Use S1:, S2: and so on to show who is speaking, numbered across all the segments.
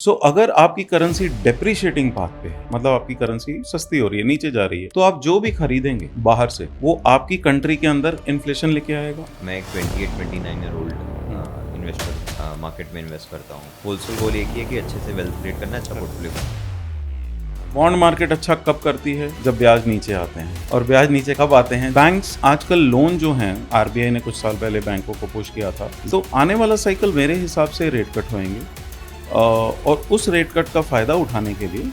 S1: अगर आपकी currency depreciating path पे है, मतलब आपकी करेंसी सस्ती हो रही है, नीचे जा रही है, तो आप जो भी खरीदेंगे बाहर से वो आपकी कंट्री के अंदर इन्फ्लेशन लेके आएगा।
S2: मैं एक 28-29 ईयर ओल्ड इन्वेस्टर मार्केट में इन्वेस्ट करता हूँ। होलसेल गोल एक ही है कि अच्छे से वेल्थ क्रिएट करना, अच्छा पोर्टफोलियो करना।
S1: बॉन्ड मार्केट अच्छा कब करती है? जब ब्याज नीचे आते हैं। और ब्याज नीचे कब आते हैं? बैंक्स आजकल लोन जो हैं, आरबीआई ने कुछ साल पहले बैंकों को पुश किया था, तो आने वाला साइकिल मेरे हिसाब से रेट कट होएंगे। और उस रेट कट का फायदा उठाने के लिए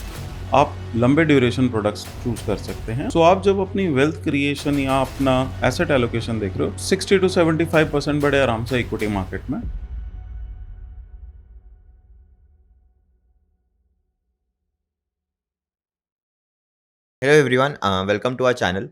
S1: आप लंबे ड्यूरेशन प्रोडक्ट्स चूज कर सकते हैं। आप जब अपनी वेल्थ क्रिएशन या अपना एसेट एलोकेशन देख रहे हो, 60 to 75% बड़े आराम से इक्विटी मार्केट में।
S2: Hello everyone, welcome to our channel.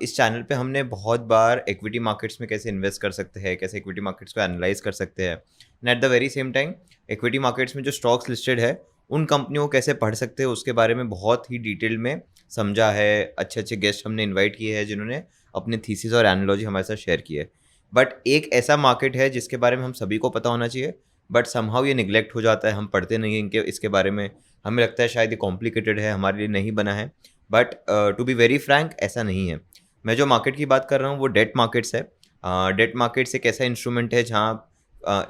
S2: इस चैनल पे हमने बहुत बार इक्विटी मार्केट्स में कैसे इन्वेस्ट कर सकते हैं, कैसे इक्विटी मार्केट्स को एनालाइज कर सकते हैं, and at the very same time equity markets में जो स्टॉक्स लिस्टेड है उन कंपनियों को कैसे पढ़ सकते हैं उसके बारे में बहुत ही डिटेल में समझा है। अच्छे अच्छे गेस्ट हमने इन्वाइट किए हैं जिन्होंने अपने थीसिस और एनालॉजी हमारे साथ शेयर की है। बट एक ऐसा मार्केट है जिसके बारे में हम सभी को पता होना चाहिए, बट समहाउ ये निगलेक्ट हो जाता है, हम पढ़ते नहीं हैं इनके इसके बारे में। हमें लगता है शायद ये कॉम्प्लिकेटेड है, हमारे लिए नहीं बना है। But to be very frank ऐसा नहीं है। मैं जो मार्केट की बात कर रहा हूँ वो डेट मार्केट्स है। डेट मार्केट्स एक ऐसा इंस्ट्रूमेंट है जहाँ आप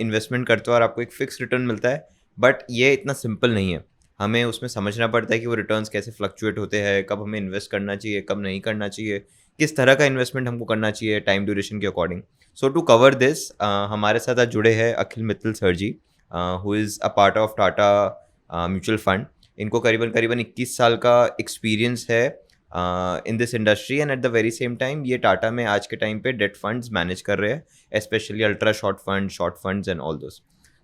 S2: इन्वेस्टमेंट करते हो और आपको एक फिक्स रिटर्न मिलता है। बट ये इतना सिंपल नहीं है, हमें उसमें समझना पड़ता है कि वो रिटर्न्स कैसे फ्लक्चुएट होते हैं, कब हमें इन्वेस्ट करना चाहिए, कब नहीं करना चाहिए, किस तरह का इन्वेस्टमेंट हमको करना चाहिए टाइम ड्यूरेशन के according. So to cover this हमारे साथ आज जुड़े हैं Akhil Mittal sir ji, who is a part of Tata mutual fund. इनको करीबन करीबन 21 साल का एक्सपीरियंस है in this industry, and at the very same time ये टाटा में आज के टाइम पे डेट फंड्स मैनेज कर रहे हैं, specially ultra short funds and all those.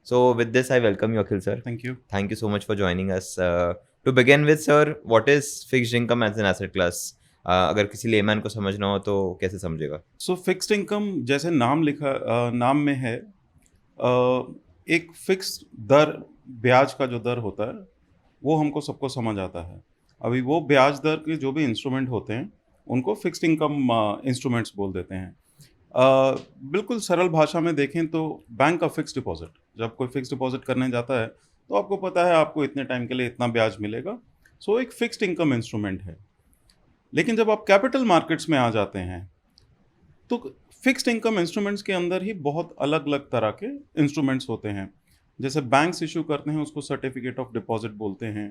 S2: So with this I welcome you Akhil sir.
S1: Thank
S2: you so much for joining us. To begin with sir, what is fixed income as an asset class? अगर किसी layman को समझना हो तो कैसे समझेगा?
S1: Fixed income जैसे नाम में है, एक फिक्स दर, ब्याज का जो दर होता है वो हमको सबको समझ आता है। अभी वो ब्याज दर के जो भी इंस्ट्रूमेंट होते हैं उनको फिक्स्ड इनकम इंस्ट्रूमेंट्स बोल देते हैं। बिल्कुल सरल भाषा में देखें तो बैंक का फिक्स डिपॉजिट, जब कोई फिक्स डिपॉजिट करने जाता है तो आपको पता है आपको इतने टाइम के लिए इतना ब्याज मिलेगा। एक फिक्स्ड इनकम इंस्ट्रूमेंट है। लेकिन जब आप कैपिटल मार्केट्स में आ जाते हैं तो फिक्स्ड इनकम इंस्ट्रूमेंट्स के अंदर ही बहुत अलग अलग तरह के इंस्ट्रूमेंट्स होते हैं। जैसे बैंक्स इशू करते हैं उसको सर्टिफिकेट ऑफ डिपॉजिट बोलते हैं,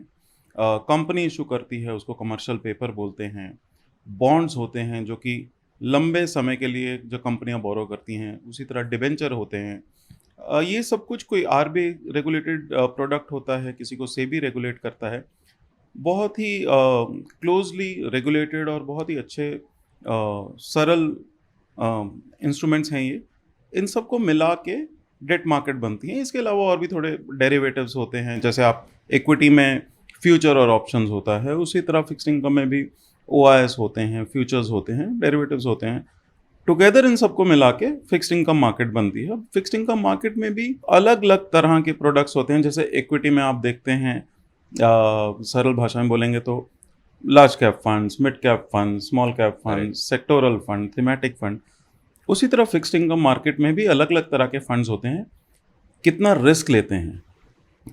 S1: कंपनी इशू करती है उसको कमर्शियल पेपर बोलते हैं, बॉन्ड्स होते हैं जो कि लंबे समय के लिए जो कंपनियां बोरो करती हैं, उसी तरह डिबेंचर होते हैं। ये सब कुछ कोई आरबीआई रेगुलेटेड प्रोडक्ट होता है, किसी को सेबी रेगुलेट करता है। बहुत ही क्लोजली रेगुलेटेड और बहुत ही अच्छे सरल इंस्ट्रूमेंट्स हैं ये। इन सबको मिला के डेट मार्केट बनती हैं। इसके अलावा और भी थोड़े डेरिवेटिव्स होते हैं, जैसे आप इक्विटी में फ्यूचर और ऑप्शंस होता है, उसी तरह फिक्स्ड इनकम में भी ओआईएस होते हैं, फ्यूचर्स होते हैं, डेरिवेटिव्स होते हैं। टुगेदर इन सबको मिला के फिक्स्ड इनकम मार्केट बनती है। फिक्स्ड इनकम मार्केट में भी अलग अलग तरह के प्रोडक्ट्स होते हैं। जैसे इक्विटी में आप देखते हैं, सरल भाषा में बोलेंगे तो large cap funds, mid cap fund, small cap fund, sectoral fund, thematic fund. उसी तरह फिक्स्ड इनकम मार्केट में भी अलग अलग तरह के फंड्स होते हैं। कितना रिस्क लेते हैं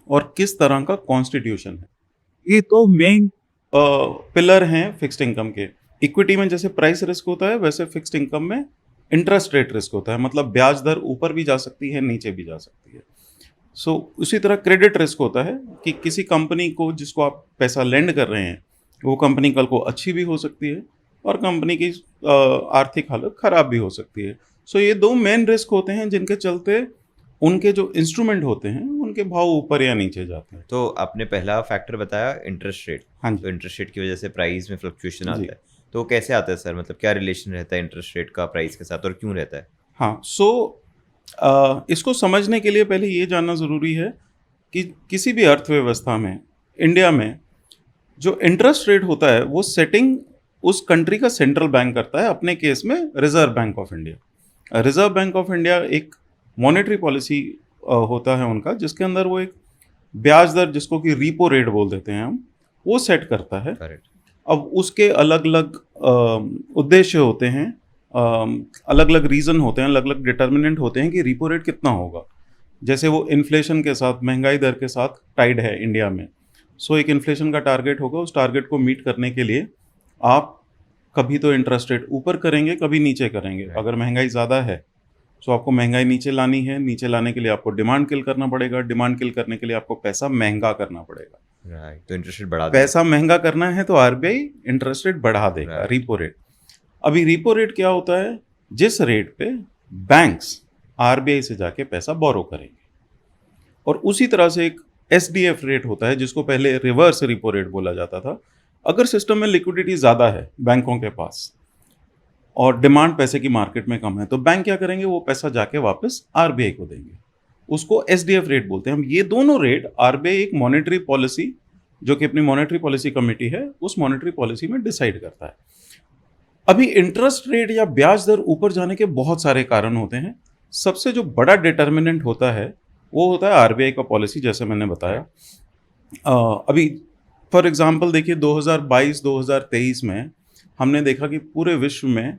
S1: और किस तरह का कॉन्स्टिट्यूशन है, ये तो मेन पिलर हैं फिक्स्ड इनकम के। इक्विटी में जैसे प्राइस रिस्क होता है, वैसे फिक्स्ड इनकम में इंटरेस्ट रेट रिस्क होता है, मतलब ब्याज दर ऊपर भी जा सकती है, नीचे भी जा सकती है। उसी तरह क्रेडिट रिस्क होता है कि किसी कंपनी को जिसको आप पैसा लेंड कर रहे हैं वो कंपनी कल को अच्छी भी हो सकती है और कंपनी की आर्थिक हालत खराब भी हो सकती है। ये दो मेन रिस्क होते हैं जिनके चलते उनके जो इंस्ट्रूमेंट होते हैं उनके भाव ऊपर या नीचे जाते हैं।
S2: तो आपने पहला फैक्टर बताया इंटरेस्ट रेट।
S1: हाँ
S2: तो इंटरेस्ट रेट की वजह से प्राइस में फ्लक्चुएशन आता है, तो कैसे आता है सर? मतलब क्या रिलेशन रहता है इंटरेस्ट रेट का प्राइस के साथ और क्यों रहता है?
S1: हाँ, इसको समझने के लिए पहले ये जानना ज़रूरी है कि किसी भी अर्थव्यवस्था में, इंडिया में, जो इंटरेस्ट रेट होता है वो सेटिंग उस कंट्री का सेंट्रल बैंक करता है, अपने केस में reserve bank of India. Reserve bank of India एक मॉनेटरी पॉलिसी होता है उनका, जिसके अंदर वो एक ब्याज दर, जिसको कि रिपो रेट बोल देते हैं हम, वो सेट करता है।
S2: करेक्ट।
S1: अब उसके अलग अलग उद्देश्य होते हैं, अलग अलग रीज़न होते हैं, अलग अलग डिटर्मिनेंट होते हैं कि रिपो रेट कितना होगा। जैसे वो इन्फ्लेशन के साथ, महंगाई दर के साथ टाइड है इंडिया में। सो एक इन्फ्लेशन का टारगेट होगा, उस टारगेट को मीट करने के लिए आप कभी तो इंटरेस्ट रेट ऊपर करेंगे, कभी नीचे करेंगे।
S2: Right.
S1: अगर महंगाई ज़्यादा है तो आपको महंगाई नीचे लानी है, नीचे लाने के लिए आपको डिमांड किल करना पड़ेगा, डिमांड किल करने के लिए आपको पैसा महंगा करना पड़ेगा।
S2: राइट, तो इंटरेस्ट रेट बढ़ा देंगे।
S1: पैसा महंगा करना है तो आरबीआई इंटरेस्ट रेट बढ़ा देगा,
S2: Right.
S1: Repo rate. अभी रिपो रेट क्या होता है? जिस रेट पे बैंक्स आरबीआई से जाके पैसा बोरो करेंगे, और उसी तरह से एक एसडीएफ रेट होता है जिसको पहले रिवर्स रिपो रेट बोला जाता था। अगर सिस्टम में लिक्विडिटी ज़्यादा है बैंकों के पास और डिमांड पैसे की मार्केट में कम है, तो बैंक क्या करेंगे? वो पैसा जाके वापस आरबीआई को देंगे, उसको एसडीएफ रेट बोलते हैं हम। ये दोनों रेट आरबीआई एक मॉनेटरी पॉलिसी, जो कि अपनी मॉनेटरी पॉलिसी कमेटी है, उस मॉनेटरी पॉलिसी में डिसाइड करता है। अभी इंटरेस्ट रेट या ब्याज दर ऊपर जाने के बहुत सारे कारण होते हैं। सबसे जो बड़ा डिटर्मिनेंट होता है वो होता है आरबीआई का पॉलिसी, जैसे मैंने बताया। अभी फॉर एग्जांपल देखिए 2022-2023 में हमने देखा कि पूरे विश्व में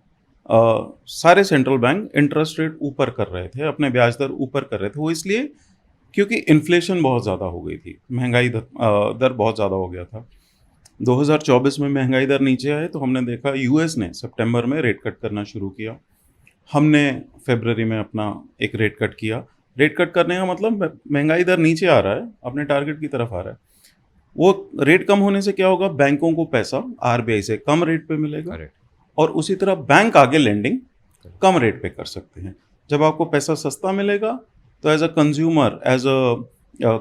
S1: सारे सेंट्रल बैंक इंटरेस्ट रेट ऊपर कर रहे थे, अपने ब्याज दर ऊपर कर रहे थे। वो इसलिए क्योंकि इन्फ्लेशन बहुत ज़्यादा हो गई थी, महंगाई दर बहुत ज़्यादा हो गया था। 2024 में महंगाई दर नीचे आए तो हमने देखा यूएस ने सितंबर में रेट कट करना शुरू किया, हमने फरवरी में अपना एक रेट कट किया। रेट कट करने का मतलब महंगाई दर नीचे आ रहा है, अपने टारगेट की तरफ आ रहा है। वो रेट कम होने से क्या होगा? बैंकों को पैसा आरबीआई से कम रेट पे मिलेगा,
S2: Correct.
S1: और उसी तरह बैंक आगे लेंडिंग कम रेट पे कर सकते हैं। जब आपको पैसा सस्ता मिलेगा तो as a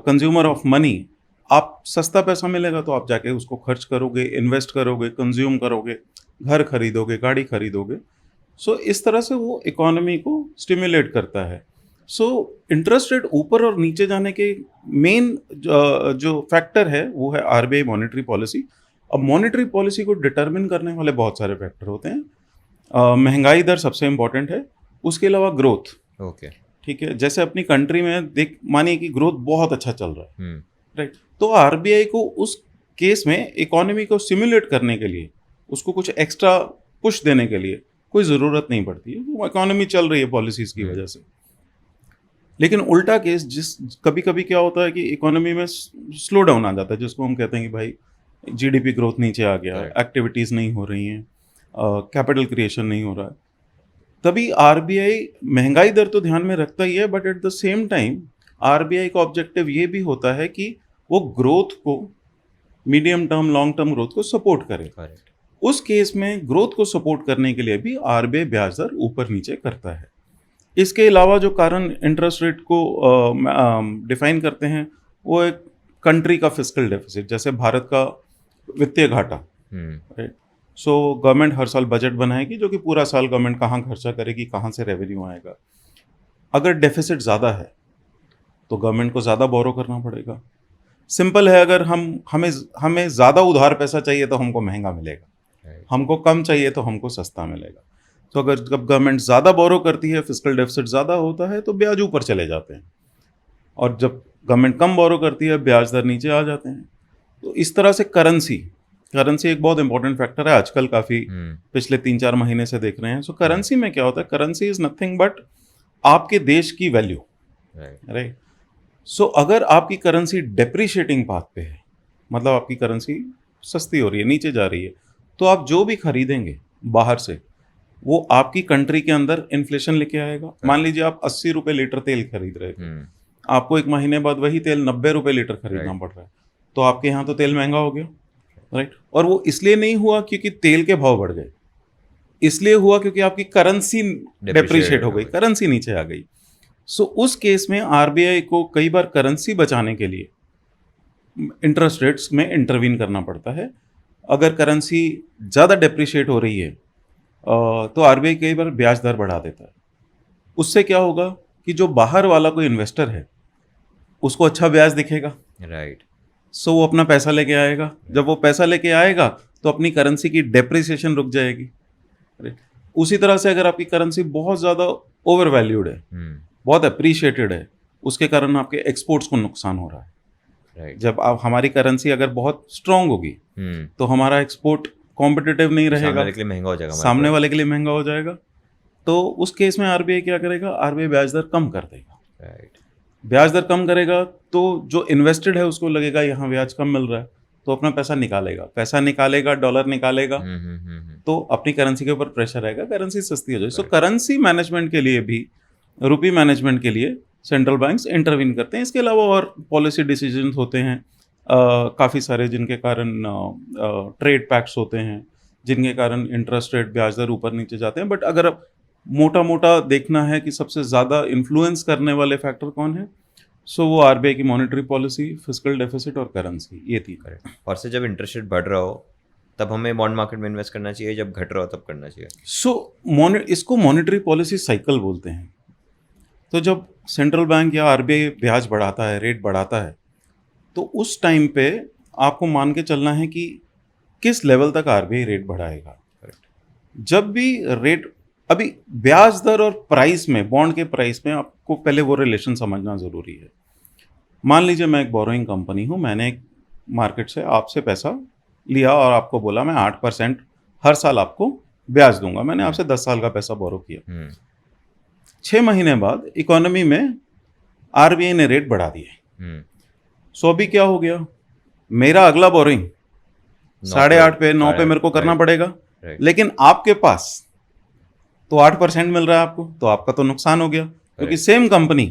S1: consumer of money, आप सस्ता पैसा मिलेगा तो आप जाके उसको खर्च करोगे, इन्वेस्ट करोगे, कंज्यूम करोगे, घर खरीदोगे, गाड़ी खरीदोगे। सो इस तरह से वो इकोनॉमी को स्टिमुलेट करता है। सो इंटरेस्ट रेट ऊपर और नीचे जाने के मेन जो फैक्टर है वो है आरबीआई मॉनेटरी पॉलिसी। अब मॉनेटरी पॉलिसी को डिटरमिन करने वाले बहुत सारे फैक्टर होते हैं। महंगाई दर सबसे इम्पॉर्टेंट है, उसके अलावा ग्रोथ।
S2: ओके।
S1: ठीक है, जैसे अपनी कंट्री में मानिए कि ग्रोथ बहुत अच्छा चल रहा है,
S2: हम्म।
S1: राइट, तो आरबीआई को उस केस में इकोनॉमी को सिमुलेट करने के लिए, उसको कुछ एक्स्ट्रा पुश देने के लिए कोई ज़रूरत नहीं पड़ती है, वो इकोनॉमी चल रही है पॉलिसीज़ की वजह से। लेकिन उल्टा केस, कभी कभी क्या होता है कि इकोनॉमी में स्लो डाउन आ जाता है, जिसको हम कहते हैं कि भाई जीडीपी ग्रोथ नीचे आ गया, एक्टिविटीज़ नहीं हो रही हैं, कैपिटल क्रिएशन नहीं हो रहा है, तभी आरबीआई महंगाई दर तो ध्यान में रखता ही है, but at the same time RBI का ऑब्जेक्टिव ये भी होता है कि वो ग्रोथ को, medium term long term growth को सपोर्ट करे।
S2: Correct.
S1: उस केस में ग्रोथ को सपोर्ट करने के लिए भी आरबीआई ब्याज दर ऊपर नीचे करता है। इसके अलावा जो कारण इंटरेस्ट रेट को डिफाइन करते हैं वो एक कंट्री का फिस्कल डेफिसिट, जैसे भारत का वित्तीय घाटा, राइट। सो गवर्नमेंट हर साल बजट बनाएगी, जो कि पूरा साल गवर्नमेंट कहाँ खर्चा करेगी, कहाँ से रेवेन्यू आएगा। अगर डेफिसिट ज़्यादा है तो गवर्नमेंट को ज़्यादा बोरो करना पड़ेगा। सिंपल है, अगर हमें ज़्यादा उधार पैसा चाहिए तो हमको महंगा मिलेगा,
S2: Right.
S1: हमको कम चाहिए तो हमको सस्ता मिलेगा। तो अगर जब गवर्नमेंट ज़्यादा बोरो करती है, फिस्कल डेफिसिट ज़्यादा होता है, तो ब्याज ऊपर चले जाते हैं, और जब गवर्नमेंट कम बोरो करती है, ब्याज दर नीचे आ जाते हैं। तो इस तरह से करेंसी एक बहुत इंपॉर्टेंट फैक्टर है, आजकल काफ़ी पिछले 3-4 महीने से देख रहे हैं। सो करेंसी में क्या होता है? करेंसी इज़ नथिंग बट आपके देश की वैल्यू, राइट। सो अगर आपकी करेंसी डेप्रिशिएटिंग पाथ पे है, मतलब आपकी करेंसी सस्ती हो रही है, नीचे जा रही है, तो आप जो भी खरीदेंगे बाहर से, वो आपकी कंट्री के अंदर इन्फ्लेशन लेके आएगा। मान लीजिए आप 80 रुपये लीटर तेल खरीद रहे थे, आपको एक महीने बाद वही तेल 90 रुपये लीटर खरीदना पड़ रहा है, तो आपके यहाँ तो तेल महंगा हो गया, राइट। और वो इसलिए नहीं हुआ क्योंकि तेल के भाव बढ़ गए, इसलिए हुआ क्योंकि आपकी करेंसी डेप्रिशिएट हो गई, करेंसी नीचे आ गई। सो उस केस में आरबीआई को कई बार करेंसी बचाने के लिए इंटरेस्ट रेट्स में इंटरवीन करना पड़ता है। अगर करेंसी ज़्यादा डेप्रिशिएट हो रही है तो आरबीआई कई बार ब्याज दर बढ़ा देता है। उससे क्या होगा कि जो बाहर वाला कोई इन्वेस्टर है उसको अच्छा ब्याज दिखेगा,
S2: राइट।
S1: सो वो अपना पैसा लेके आएगा। जब वो पैसा लेके आएगा तो अपनी करेंसी की डेप्रिसिएशन रुक जाएगी, राइट। उसी तरह से अगर आपकी करेंसी बहुत ज़्यादा ओवर वैल्यूड है, बहुत अप्रिशिएटेड है, उसके कारण आपके एक्सपोर्ट्स को नुकसान हो रहा है,
S2: राइट।
S1: जब आप हमारी करेंसी अगर बहुत स्ट्रांग होगी तो हमारा एक्सपोर्ट कॉम्पिटिटिव नहीं रहेगा,
S2: सामने वाले के लिए महंगा हो जाएगा,
S1: सामने वाले के लिए महंगा हो जाएगा। तो उस केस में आरबीआई क्या करेगा? आरबीआई ब्याज दर कम कर देगा,
S2: राइट।
S1: ब्याज दर कम करेगा तो जो इन्वेस्टेड है उसको लगेगा यहाँ ब्याज कम मिल रहा है, तो अपना पैसा निकालेगा, डॉलर निकालेगा, तो अपनी करेंसी के ऊपर प्रेशर आएगा, करेंसी सस्ती हो जाएगी। सो करेंसी मैनेजमेंट के लिए भी, रुपी मैनेजमेंट के लिए सेंट्रल बैंक्स इंटरवीन करते हैं। इसके अलावा और पॉलिसी डिसीजंस होते हैं काफ़ी सारे, जिनके कारण ट्रेड पैक्ट्स होते हैं, जिनके कारण इंटरेस्ट रेट ब्याज दर ऊपर नीचे जाते हैं। बट अगर अब मोटा मोटा देखना है कि सबसे ज़्यादा इन्फ्लुएंस करने वाले फैक्टर कौन है, सो वो आरबीआई की मॉनेटरी पॉलिसी, फिस्कल डेफिसिट और करेंसी, ये तीन।
S2: करेक्ट। और से जब इंटरेस्ट रेट बढ़ रहा हो तब हमें बॉन्ड मार्केट में इन्वेस्ट करना चाहिए, जब घट रहा हो तब करना चाहिए?
S1: सो इसको मॉनेटरी पॉलिसी साइकिल बोलते हैं। तो जब सेंट्रल बैंक या आरबीआई ब्याज बढ़ाता है, रेट बढ़ाता है, तो उस टाइम पे आपको मान के चलना है कि किस लेवल तक आरबीआई रेट बढ़ाएगा।
S2: करेक्ट।
S1: जब भी रेट, अभी ब्याज दर और प्राइस में, बॉन्ड के प्राइस में आपको पहले वो रिलेशन समझना ज़रूरी है। मान लीजिए मैं एक बोरोइंग कंपनी हूँ, मैंने एक मार्केट से आपसे पैसा लिया और आपको बोला मैं 8% हर साल आपको ब्याज दूंगा। मैंने आपसे 10 साल का पैसा बोरो किया। 6 महीने बाद इकोनॉमी में आरबीआई ने रेट बढ़ा दिए। सो अभी क्या हो गया, मेरा अगला बोरिंग 8.5 पे, 9 पे मेरे को करना पड़ेगा, लेकिन आपके पास तो 8% मिल रहा है आपको, तो आपका तो नुकसान हो गया, क्योंकि सेम कंपनी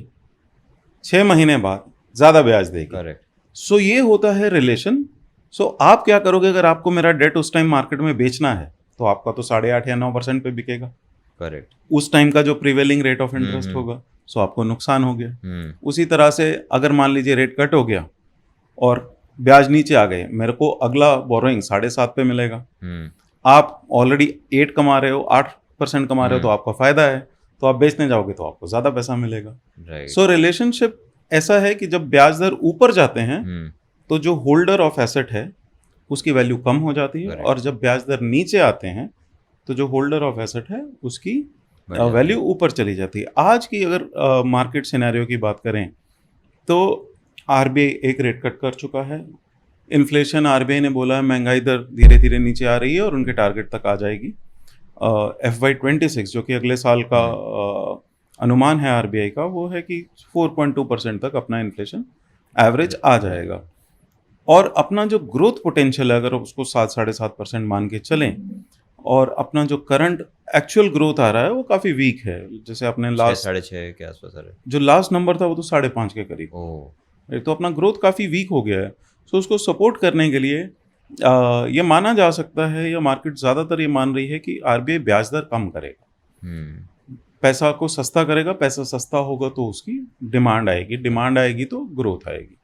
S1: 6 महीने बाद ज़्यादा ब्याज देगी।
S2: करेक्ट।
S1: सो ये होता है रिलेशन। सो आप क्या करोगे, अगर आपको मेरा डेट उस टाइम मार्केट में बेचना है तो आपका तो 8.5 या 9% पे बिकेगा।
S2: करेक्ट।
S1: उस टाइम का जो प्रिवेलिंग रेट ऑफ इंटरेस्ट होगा, सो आपको नुकसान हो गया। उसी तरह से अगर मान लीजिए रेट कट हो गया और ब्याज नीचे आ गए, मेरे को अगला बोरोइंग 7.5 पे मिलेगा। आप ऑलरेडी 8 कमा रहे हो, 8% कमा रहे हो, तो आपका फायदा है, तो आप बेचने जाओगे तो आपको ज़्यादा पैसा मिलेगा। सो रिलेशनशिप ऐसा है कि जब ब्याज दर ऊपर जाते हैं तो जो होल्डर ऑफ एसेट है उसकी वैल्यू कम हो जाती है, और जब ब्याज दर नीचे आते हैं तो जो होल्डर ऑफ एसेट है उसकी वैल्यू ऊपर चली जाती है। आज की अगर मार्केट सिनेरियो की बात करें तो आरबीआई एक रेट कट कर चुका है। इन्फ्लेशन, आरबीआई ने बोला है महंगाई दर धीरे धीरे नीचे आ रही है और उनके टारगेट तक आ जाएगी। FY26 जो कि अगले साल का अनुमान है आरबीआई का, वो है कि 4.2% तक अपना इन्फ्लेशन एवरेज आ जाएगा। और अपना जो ग्रोथ पोटेंशियल है, अगर उसको 7-7.5% मान के चलें, और अपना जो करंट एक्चुअल ग्रोथ आ रहा है वो काफ़ी वीक है। जैसे अपने लास्ट
S2: 6.5 के आसपास आ रहा है,
S1: जो लास्ट नंबर था वो तो 5.5 के करीब। तो अपना ग्रोथ काफ़ी वीक हो गया है। सो उसको सपोर्ट करने के लिए ये माना जा सकता है, या मार्केट ज़्यादातर ये मान रही है कि आरबीआई ब्याज दर कम करेगा, पैसा को सस्ता करेगा। पैसा सस्ता होगा तो उसकी डिमांड आएगी, डिमांड आएगी तो ग्रोथ आएगी।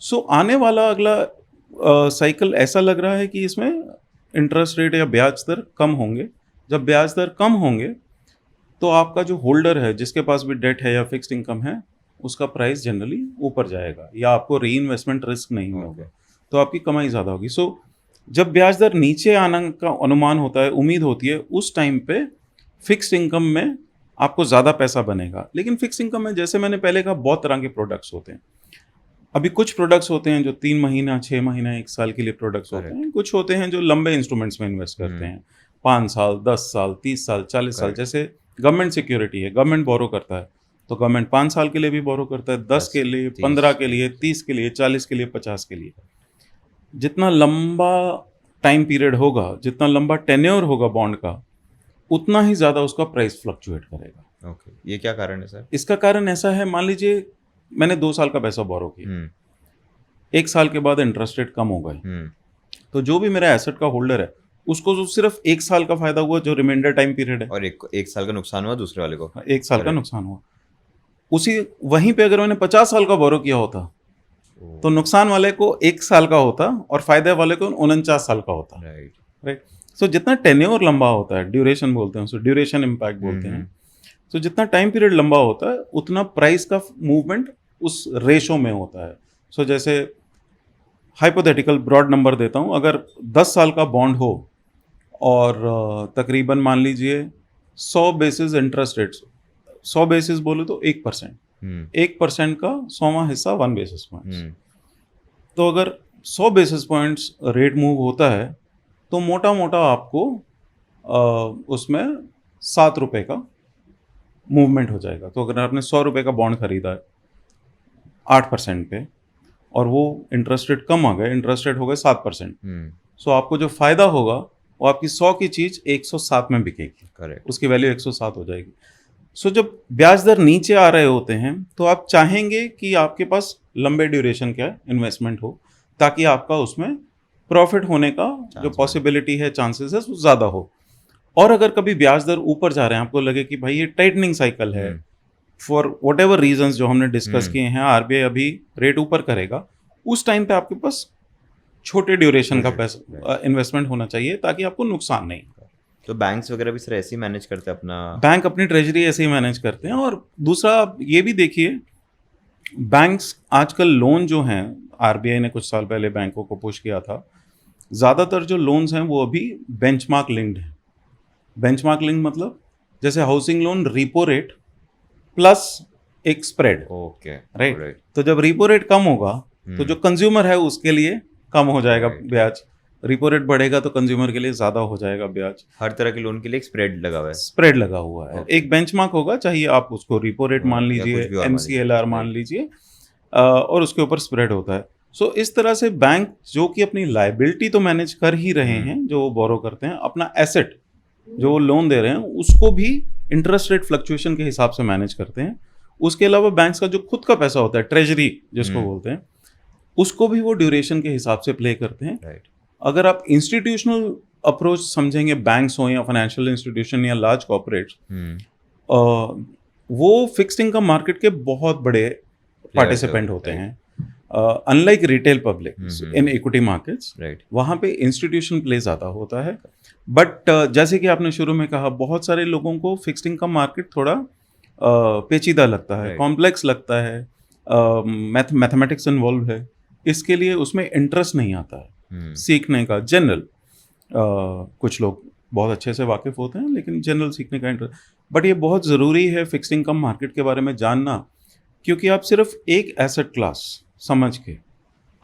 S1: सो आने वाला अगला साइकिल ऐसा लग रहा है कि इसमें इंटरेस्ट रेट या ब्याज दर कम होंगे। जब ब्याज दर कम होंगे तो आपका जो होल्डर है, जिसके पास भी डेट है या फिक्स्ड इनकम है, उसका प्राइस जनरली ऊपर जाएगा, या आपको री इन्वेस्टमेंट रिस्क नहीं होगा, तो आपकी कमाई ज़्यादा होगी। सो जब ब्याज दर नीचे आने का अनुमान होता है, उम्मीद होती है, उस टाइम पे फिक्स्ड इनकम में आपको ज़्यादा पैसा बनेगा। लेकिन फिक्स्ड इनकम में, जैसे मैंने पहले कहा, बहुत तरह के प्रोडक्ट्स होते हैं। अभी कुछ प्रोडक्ट्स होते हैं जो 3 महीना, 6 महीना, 1 साल के लिए प्रोडक्ट्स होते हैं। कुछ होते हैं जो लंबे इंस्ट्रूमेंट्स में इन्वेस्ट करते हैं, 5 साल, 10 साल, 30 साल, 40 साल। जैसे गवर्नमेंट सिक्योरिटी है, गवर्नमेंट बोरो करता है, तो गवर्नमेंट 5 साल के लिए भी बोरो करता है, 10 के लिए, 15 के लिए, 30 के लिए, 40 के लिए, 50 के लिए। जितना लंबा टाइम पीरियड होगा, जितना लंबा टेन्योर होगा बॉन्ड का, उतना ही ज़्यादा उसका प्राइस फ्लक्चुएट करेगा।
S2: ओके, ये क्या कारण है सर?
S1: इसका कारण ऐसा है, मान लीजिए मैंने 2 साल का पैसा बोरो किया, 1 साल के बाद इंटरेस्ट रेट कम हो गए, तो जो भी मेरा एसेट का होल्डर है उसको तो सिर्फ 1 साल का फायदा हुआ, जो रिमाइंडर टाइम पीरियड है,
S2: और एक साल का नुकसान हुआ दूसरे वाले को।
S1: 1 साल का नुकसान हुआ। उसी वहीं पे अगर मैंने 50 साल का बोरो किया होता तो नुकसान वाले को 1 साल का होता और फायदे वाले को 49 साल का होता। राइट। सो जितना टेन्योर लंबा होता है, ड्यूरेशन बोलते हैं, सो ड्यूरेशन इम्पैक्ट बोलते हैं। तो जितना टाइम पीरियड लंबा होता है उतना प्राइस का मूवमेंट उस रेशो में होता है। सो जैसे हाइपोथेटिकल ब्रॉड नंबर देता हूँ, अगर 10 साल का बॉन्ड हो और तकरीबन मान लीजिए 100 बेसिस इंटरेस्ट रेट्स, 100 बेसिस बोलो तो 1%, 1% का 100वां हिस्सा 1 बेसिस पॉइंट्स। तो अगर 100 बेसिस पॉइंट्स रेट मूव होता है तो मोटा मोटा आपको उसमें 7 रुपये का मूवमेंट हो जाएगा। तो अगर आपने 100 रुपये का बॉन्ड खरीदा है 8% पे और वो इंटरेस्ट रेट कम आ गए, इंटरेस्ट रेट हो गए 7%, सो आपको जो फ़ायदा होगा वो आपकी 100 की चीज़ 107 में बिकेगी,
S2: करेक्ट।
S1: उसकी वैल्यू 107 हो जाएगी। सो जब ब्याज दर नीचे आ रहे होते हैं तो आप चाहेंगे कि आपके पास लंबे ड्यूरेशन का इन्वेस्टमेंट हो, ताकि आपका उसमें प्रॉफिट होने का जो
S2: Chance
S1: पॉसिबिलिटी है, चांसेस है, वो ज़्यादा हो। और अगर कभी ब्याज दर ऊपर जा रहे हैं, आपको लगे कि भाई ये टाइटनिंग साइकिल है, फॉर व्हाटएवर रीजंस जो हमने डिस्कस किए हैं, आरबीआई अभी रेट ऊपर करेगा, उस टाइम पे आपके पास छोटे ड्यूरेशन का पैसा इन्वेस्टमेंट होना चाहिए, ताकि आपको नुकसान नहीं हो।
S2: तो बैंक्स वगैरह भी सर ऐसे ही मैनेज करते हैं अपना?
S1: बैंक अपनी ट्रेजरी ऐसे ही मैनेज करते हैं। और दूसरा आप ये भी देखिए, बैंक्स आजकल लोन जो हैं, आरबीआई ने कुछ साल पहले बैंकों को पुश किया था, ज़्यादातर जो लोन्स हैं वो अभी बेंचमार्क लिंक्ड हैं। बेंचमार्क लिंक मतलब जैसे housing loan repo rate plus एक स्प्रेड,
S2: ओके,
S1: राइट? तो जब रिपो रेट कम होगा तो जो कंज्यूमर है उसके लिए कम हो जाएगा ब्याज, रिपो रेट बढ़ेगा तो कंज्यूमर के लिए ज़्यादा हो जाएगा ब्याज।
S2: हर तरह के लोन के लिए एक स्प्रेड लगा हुआ है।
S1: स्प्रेड लगा हुआ है, एक बेंचमार्क होगा, चाहिए आप उसको रिपो रेट मान लीजिए, MCLR मान लीजिए, और उसके ऊपर स्प्रेड होता है। सो इस तरह से बैंक जो कि अपनी लायबिलिटी तो मैनेज कर ही रहे हैं, जो वो बोरो करते हैं, अपना एसेट जो वो लोन दे रहे हैं उसको भी इंटरेस्ट रेट फ्लक्चुएशन के हिसाब से मैनेज करते हैं। उसके अलावा बैंक्स का जो खुद का पैसा होता है, ट्रेजरी जिसको बोलते हैं, उसको भी वो ड्यूरेशन के हिसाब से प्ले करते हैं।
S2: राइट।
S1: अगर आप इंस्टीट्यूशनल अप्रोच समझेंगे, बैंक्स हो या फाइनेंशियल इंस्टीट्यूशन या लार्ज कॉर्पोरेट्स, वो फिक्स्ड इनकम मार्केट के बहुत बड़े पार्टिसिपेंट होते हैं। Unlike retail public in equity markets,
S2: right.
S1: वहाँ पे इंस्टीट्यूशन प्ले ज़्यादा होता है। बट जैसे कि आपने शुरू में कहा, बहुत सारे लोगों को फिक्स्ड इनकम मार्केट थोड़ा पेचीदा लगता है,
S2: Right.
S1: कॉम्प्लेक्स लगता है, मैथमेटिक्स इन्वॉल्व है, इसके लिए उसमें इंटरेस्ट नहीं आता है सीखने का। जनरल कुछ लोग बहुत अच्छे से वाकिफ़ होते हैं, लेकिन जनरल सीखने का इंटरेस्ट, बट ये बहुत ज़रूरी है फिक्स्ड इनकम मार्केट के बारे में जानना, क्योंकि आप सिर्फ एक एसेट क्लास समझ के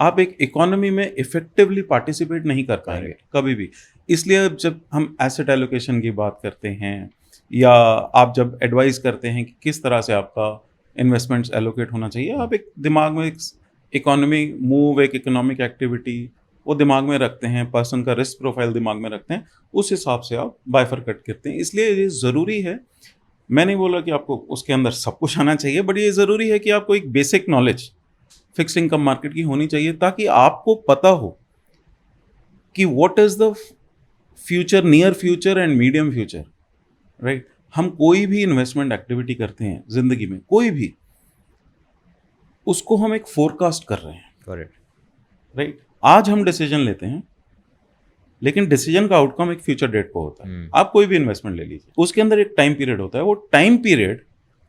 S1: आप एक इकोनॉमी में इफेक्टिवली पार्टिसिपेट नहीं कर पाएंगे कभी भी। इसलिए जब हम एसेट एलोकेशन की बात करते हैं, या आप जब एडवाइस करते हैं कि किस तरह से आपका इन्वेस्टमेंट्स एलोकेट होना चाहिए, आप एक दिमाग में एक इकोनॉमी मूव, एक इकोनॉमिक एक्टिविटी वो दिमाग में रखते हैं, पर्सन का रिस्क प्रोफाइल दिमाग में रखते हैं, उस हिसाब से आप बाइफरकट करते हैं। इसलिए ये ज़रूरी है, मैं नहीं बोला कि आपको उसके अंदर सब कुछ आना चाहिए, बट ये ज़रूरी है कि आपको एक basic knowledge fixed income market की होनी चाहिए, ताकि आपको पता हो कि what is the future, near future and medium future, right? हम कोई भी इन्वेस्टमेंट एक्टिविटी करते हैं ज़िंदगी में, कोई भी, उसको हम एक फोरकास्ट कर रहे हैं,
S2: करेक्ट,
S1: राइट? आज हम डिसीजन लेते हैं, लेकिन डिसीजन का आउटकम एक फ्यूचर डेट पे होता है। आप कोई भी इन्वेस्टमेंट ले लीजिए, उसके अंदर एक टाइम पीरियड होता है। वो टाइम पीरियड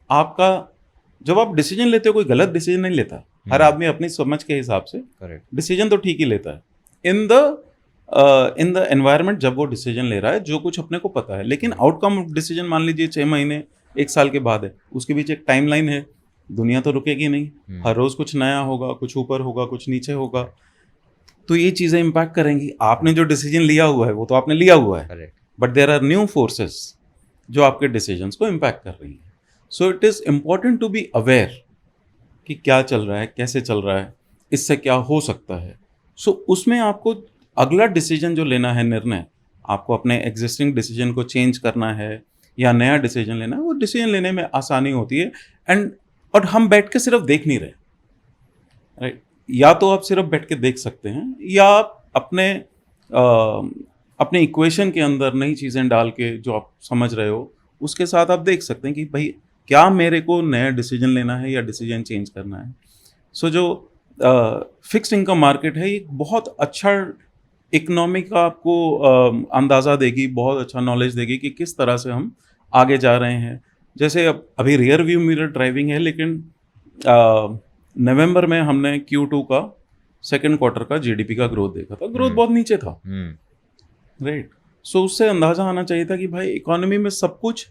S1: आपका, जब आप डिसीजन लेते हो, कोई गलत डिसीजन नहीं लेता, हर आदमी अपनी समझ के हिसाब से
S2: करेक्ट,
S1: डिसीजन तो ठीक ही लेता है इन द एनवायरनमेंट जब वो डिसीजन ले रहा है, जो कुछ अपने को पता है। लेकिन आउटकम डिसीजन मान लीजिए 6 महीने 1 साल के बाद है, उसके बीच एक टाइमलाइन है, दुनिया तो रुकेगी नहीं, हर रोज़ कुछ नया होगा, कुछ ऊपर होगा, कुछ नीचे होगा, तो ये चीज़ें इम्पैक्ट करेंगी। आपने जो डिसीजन लिया हुआ है वो तो आपने लिया हुआ है,
S2: correct,
S1: but there are new forces जो आपके डिसीजंस को इम्पैक्ट कर रही हैं। So it is important to be aware कि क्या चल रहा है, कैसे चल रहा है, इससे क्या हो सकता है। सो उसमें आपको अगला डिसीजन जो लेना है, निर्णय, आपको अपने एग्जिस्टिंग डिसीजन को चेंज करना है या नया डिसीजन लेना है, वो डिसीजन लेने में आसानी होती है। और हम बैठ के सिर्फ देख नहीं रहे, राइट? या तो आप सिर्फ बैठ के देख सकते हैं, या आप अपने इक्वेशन के अंदर नई चीज़ें डाल के जो आप समझ रहे हो उसके साथ आप देख सकते हैं कि भाई क्या मेरे को नया डिसीजन लेना है या डिसीजन चेंज करना है। सो जो फिक्स्ड इनकम मार्केट है, ये बहुत अच्छा इकोनॉमी का आपको अंदाज़ा देगी, बहुत अच्छा नॉलेज देगी कि किस तरह से हम आगे जा रहे हैं। जैसे अभी रियर व्यू मिरर ड्राइविंग है, लेकिन नवंबर में हमने Q2 का सेकंड क्वार्टर का जीडीपी का ग्रोथ देखा था, ग्रोथ बहुत नीचे था, राइट? सो उससे अंदाज़ा आना चाहिए था कि भाई इकोनॉमी में सब कुछ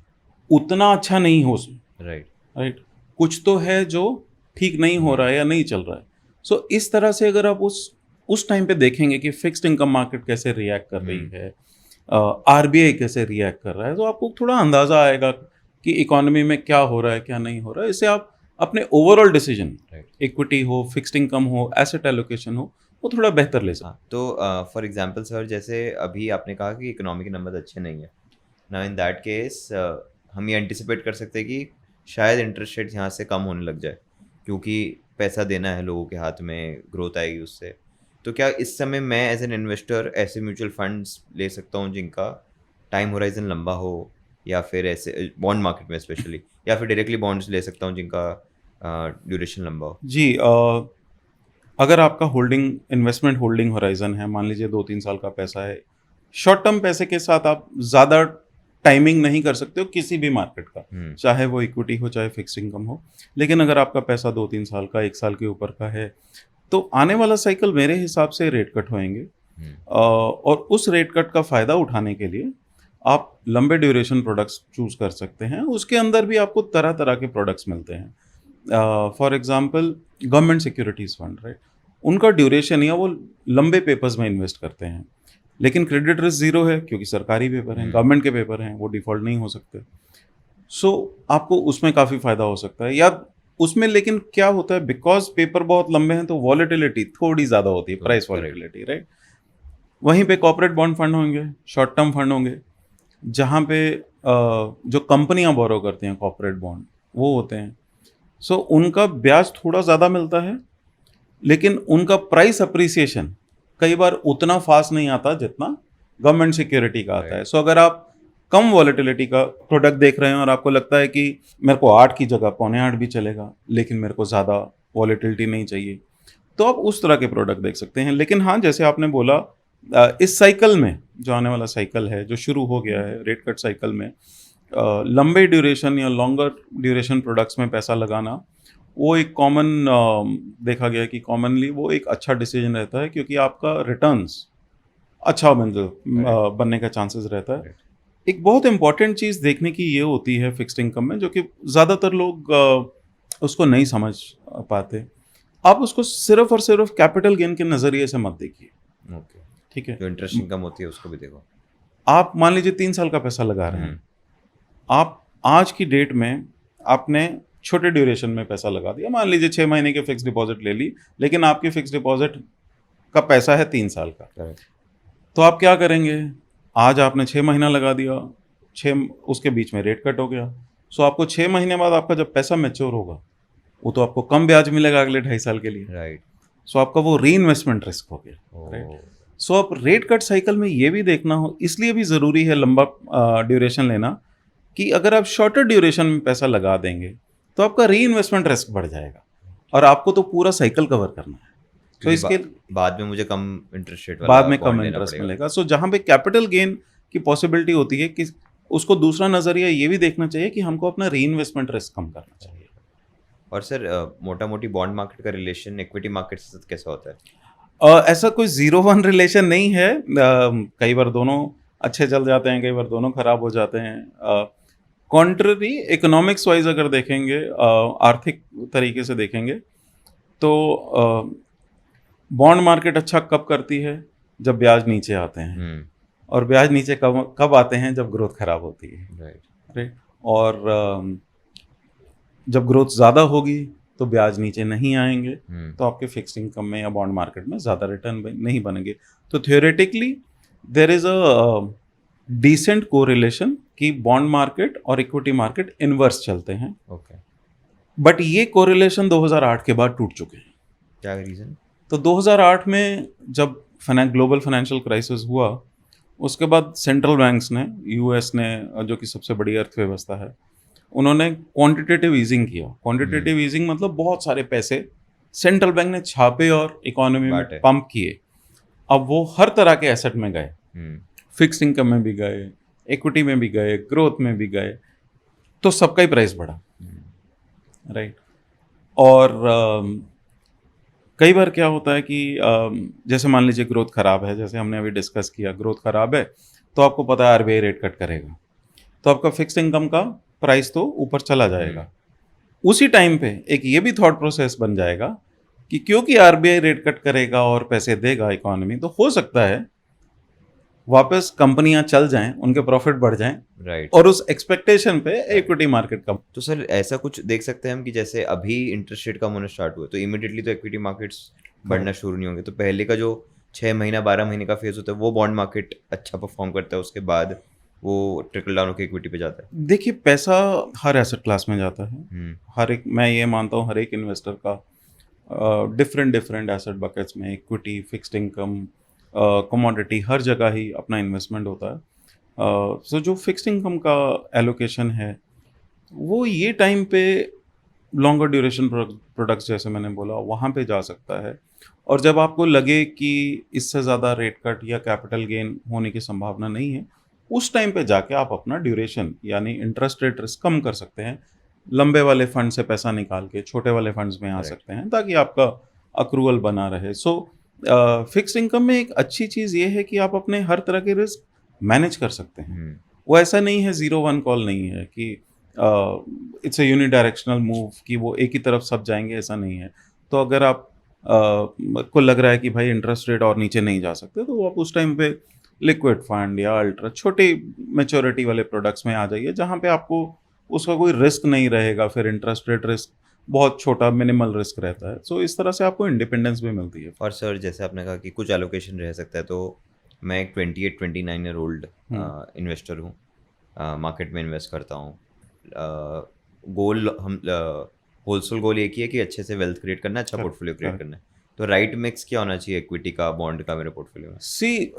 S1: उतना अच्छा नहीं हो, राइट? कुछ तो है जो ठीक नहीं हो रहा है या नहीं चल रहा है। सो इस तरह से अगर आप उस टाइम पे देखेंगे कि फिक्स्ड इनकम मार्केट कैसे रिएक्ट कर रही है, आरबीआई कैसे रिएक्ट कर रहा है, तो आपको थोड़ा अंदाज़ा आएगा कि इकोनॉमी में क्या हो रहा है, क्या नहीं हो रहा है। इससे आप अपने ओवरऑल डिसीजन,
S2: राइट।
S1: इक्विटी हो, फिक्स्ड इनकम हो, एसेट एलोकेशन हो, वो थोड़ा बेहतर ले सकते
S2: हाँ, तो फॉर एग्जांपल सर, जैसे अभी आपने कहा कि इकोनॉमिक नंबर अच्छे नहीं है। नाउ इन दैट केस हम ये एंटिसिपेट कर सकते हैं कि शायद इंटरेस्ट रेट यहाँ से कम होने लग जाए, क्योंकि पैसा देना है लोगों के हाथ में, ग्रोथ आएगी उससे। तो क्या इस समय मैं एज एन इन्वेस्टर ऐसे म्यूचुअल फंड्स ले सकता हूँ जिनका टाइम होराइजन लंबा हो, या फिर ऐसे बॉन्ड मार्केट में स्पेशली, या फिर डायरेक्टली बॉन्ड्स ले सकता हूँ जिनका ड्यूरेशन लंबा हो?
S1: जी। अगर आपका होल्डिंग इन्वेस्टमेंट होल्डिंग होराइजन है, मान लीजिए 2-3 साल का पैसा है, शॉर्ट टर्म पैसे के साथ आप ज़्यादा टाइमिंग नहीं कर सकते हो किसी भी मार्केट का, चाहे वो इक्विटी हो, चाहे फिक्स्ड इनकम हो। लेकिन अगर आपका पैसा 2-3 साल का, 1 साल के ऊपर का है, तो आने वाला साइकिल मेरे हिसाब से रेट कट होएंगे। और उस रेट कट का फ़ायदा उठाने के लिए आप लंबे ड्यूरेशन प्रोडक्ट्स चूज़ कर सकते हैं। उसके अंदर भी आपको तरह-तरह के प्रोडक्ट्स मिलते हैं। For example government securities fund, right? उनका ड्यूरेशन या वो लंबे पेपर्स में इन्वेस्ट करते हैं, लेकिन क्रेडिट रिस्क ज़ीरो है क्योंकि सरकारी पेपर हैं, गवर्नमेंट के पेपर हैं, वो डिफ़ॉल्ट नहीं हो सकते। सो आपको उसमें काफ़ी फ़ायदा हो सकता है। या उसमें लेकिन क्या होता है, बिकॉज़ पेपर बहुत लंबे हैं तो वॉलेटिलिटी थोड़ी ज़्यादा होती है, प्राइस
S2: करेक्ट।
S1: Volatility, right? वहीं पे कॉर्पोरेट बॉन्ड फंड होंगे, शॉर्ट टर्म फंड होंगे, जहाँ पे जो कंपनियां बोरो करती हैं कॉर्पोरेट बॉन्ड, वो होते हैं। सो उनका ब्याज थोड़ा ज़्यादा मिलता है, लेकिन उनका प्राइस अप्रिसिएशन कई बार उतना फास्ट नहीं आता जितना गवर्नमेंट सिक्योरिटी का आता है। सो अगर आप कम वॉलेटिलिटी का प्रोडक्ट देख रहे हैं और आपको लगता है कि मेरे को 8 की जगह 7.25 भी चलेगा, लेकिन मेरे को ज़्यादा वॉलेटिलिटी नहीं चाहिए, तो आप उस तरह के प्रोडक्ट देख सकते हैं। लेकिन हाँ, जैसे आपने बोला, इस साइकिल में जो आने वाला साइकिल है, जो शुरू हो गया है रेट कट साइकिल में, लंबे ड्यूरेशन या लॉन्गर ड्यूरेशन प्रोडक्ट्स में पैसा लगाना, वो एक कॉमन देखा गया है कि कॉमनली वो एक अच्छा डिसीजन रहता है, क्योंकि आपका रिटर्न्स अच्छा बनने का चांसेस रहता है। एक बहुत इंपॉर्टेंट चीज़ देखने की ये होती है फिक्स्ड इनकम में, जो कि ज़्यादातर लोग उसको नहीं समझ पाते। आप उसको सिर्फ और सिर्फ कैपिटल गेन के नज़रिए से मत देखिए,
S2: ओके।
S1: ठीक है?
S2: जो इंटरेस्ट इनकम होती है उसको भी देखो।
S1: आप मान लीजिए 3 साल का पैसा लगा रहे हैं, आप आज की डेट में आपने छोटे ड्यूरेशन में पैसा लगा दिया, मान लीजिए 6 महीने की फिक्स डिपॉजिट ले ली, लेकिन आपकी फिक्स डिपॉजिट का पैसा है 3 साल का।
S2: करेक्ट।
S1: तो आप क्या करेंगे? आज आपने 6 महीना लगा दिया, 6 उसके बीच में रेट कट हो गया। सो आपको 6 महीने बाद आपका जब पैसा मैच्योर होगा, वो तो आपको कम ब्याज मिलेगा अगले 2.5 साल के लिए।
S2: राइट।
S1: सो आपका वो रीइन्वेस्टमेंट रिस्क हो गया, राइट? सो अब रेट कट साइकिल में ये भी देखना हो, इसलिए भी ज़रूरी है लंबा ड्यूरेशन लेना, कि अगर आप शॉर्टर ड्यूरेशन में पैसा लगा देंगे तो आपका रीइन्वेस्टमेंट रिस्क बढ़ जाएगा, और आपको तो पूरा साइकिल कवर करना है। तो इसके
S2: बाद में मुझे कम इंटरेस्ट रेट वाला
S1: बाद में
S2: बॉन्ड
S1: कम
S2: लेना
S1: इंटरेस्ट
S2: पड़ेगा।
S1: मिलेगा। सो जहाँ पे कैपिटल गेन की पॉसिबिलिटी होती है, कि उसको दूसरा नज़रिया ये भी देखना चाहिए कि हमको अपना रीइन्वेस्टमेंट रिस्क कम करना चाहिए।
S2: और सर, मोटा मोटी बॉन्ड मार्केट का रिलेशन इक्विटी मार्केट से कैसा होता है?
S1: ऐसा कोई 0-1 रिलेशन नहीं है। कई बार दोनों अच्छे चल जाते हैं, कई बार दोनों खराब हो जाते हैं। कॉन्ट्ररी इकोनॉमिक्स वाइज अगर देखेंगे, आर्थिक तरीके से देखेंगे, तो बॉन्ड मार्केट अच्छा कब करती है? जब ब्याज नीचे आते हैं। और ब्याज नीचे कब आते हैं? जब ग्रोथ खराब होती है, राइट? और जब ग्रोथ ज़्यादा होगी तो ब्याज नीचे नहीं आएंगे, तो आपके फिक्स्ड इनकम में या बॉन्ड मार्केट में ज़्यादा रिटर्न नहीं बनेंगे। तो theoretically there is a decent correlation कि बॉन्ड मार्केट और इक्विटी मार्केट इनवर्स चलते हैं।
S2: ओके।
S1: बट ये कोरिलेशन 2008 के बाद टूट चुके हैं।
S2: क्या रीज़न?
S1: तो 2008 में जब ग्लोबल फाइनेंशियल क्राइसिस हुआ, उसके बाद सेंट्रल बैंक्स ने, यूएस ने, जो कि सबसे बड़ी अर्थव्यवस्था है, उन्होंने क्वांटिटेटिव ईजिंग किया। क्वांटिटेटिव ईजिंग मतलब बहुत सारे पैसे सेंट्रल बैंक ने छापे और इकोनॉमी में पंप किए। अब वो हर तरह के एसेट में गए, फिक्स्ड इनकम में भी गए, इक्विटी में भी गए, ग्रोथ में भी गए, तो सबका ही प्राइस बढ़ा, राइट? और कई बार क्या होता है कि जैसे मान लीजिए ग्रोथ खराब है, जैसे हमने अभी डिस्कस किया, ग्रोथ खराब है, तो आपको पता है आरबीआई रेट कट करेगा, तो आपका फिक्स्ड इनकम का प्राइस तो ऊपर चला जाएगा। उसी टाइम पे एक ये भी थॉट प्रोसेस बन जाएगा कि क्योंकि आरबीआई रेट कट करेगा और पैसे देगा इकोनॉमी, तो हो सकता है वापस कंपनियां चल जाएं, उनके प्रॉफिट बढ़ जाएं
S2: राइट।
S1: और उस एक्सपेक्टेशन पे इक्विटी मार्केट कम।
S2: तो सर ऐसा कुछ देख सकते हैं हम कि जैसे अभी इंटरेस्ट रेट कम होना स्टार्ट हुआ तो इमीडिएटली तो इक्विटी मार्केट्स बढ़ना शुरू नहीं होंगे, तो पहले का जो 6 महीना 12 महीने का फेज होता है वो बॉन्ड मार्केट अच्छा परफॉर्म करता है, उसके बाद वो ट्रिकल डाउन होकर इक्विटी पे जाता है।
S1: देखिए, पैसा हर एसेट क्लास में जाता है।
S2: हम्म।
S1: हर एक, मैं ये मानता हूँ, हर एक इन्वेस्टर का डिफरेंट डिफरेंट एसेट बकेट्स में इक्विटी, फिक्स्ड इनकम, कमोडिटी, हर जगह ही अपना इन्वेस्टमेंट होता है। सो जो फिक्स्ड इनकम का एलोकेशन है वो ये टाइम पे लॉन्गर ड्यूरेशन प्रोडक्ट्स जैसे मैंने बोला वहाँ पे जा सकता है। और जब आपको लगे कि इससे ज़्यादा रेट कट या कैपिटल गेन होने की संभावना नहीं है, उस टाइम पे जाके आप अपना ड्यूरेशन यानी इंटरेस्ट रेट रिस्क कम कर सकते हैं। लंबे वाले फंड से पैसा निकाल के छोटे वाले फंड्स में आ
S2: Correct.
S1: सकते हैं ताकि आपका अक्रूवल बना रहे। सो फिक्स्ड इनकम में एक अच्छी चीज़ ये है कि आप अपने हर तरह के रिस्क मैनेज कर सकते हैं।
S2: हम्म।
S1: वो ऐसा नहीं है, 0-1 कॉल नहीं है कि इट्स अ यूनिडायरेक्शनल मूव कि वो एक ही तरफ सब जाएंगे, ऐसा नहीं है। तो अगर आप को लग रहा है कि भाई इंटरेस्ट रेट और नीचे नहीं जा सकते, तो आप उस टाइम पे लिक्विड फंड या अल्ट्रा छोटे मैच्योरिटी वाले प्रोडक्ट्स में आ जाइए जहाँ पे आपको उसका कोई रिस्क नहीं रहेगा। फिर इंटरेस्ट रेट रिस्क बहुत छोटा मिनिमल रिस्क रहता है। सो इस तरह से आपको इंडिपेंडेंस भी मिलती है।
S2: और सर जैसे आपने कहा कि कुछ एलोकेशन रह सकता है, तो मैं एक 28-29 ईयर ओल्ड इन्वेस्टर हूँ, मार्केट में इन्वेस्ट करता हूँ। गोल हम होलसेल गोल एक ही है कि अच्छे से वेल्थ क्रिएट करना है, अच्छा पोर्टफोलियो क्रिएट करना है। तो राइट मिक्स क्या होना चाहिए इक्विटी का, बॉन्ड का मेरे पोर्टफोलियो में?
S1: सी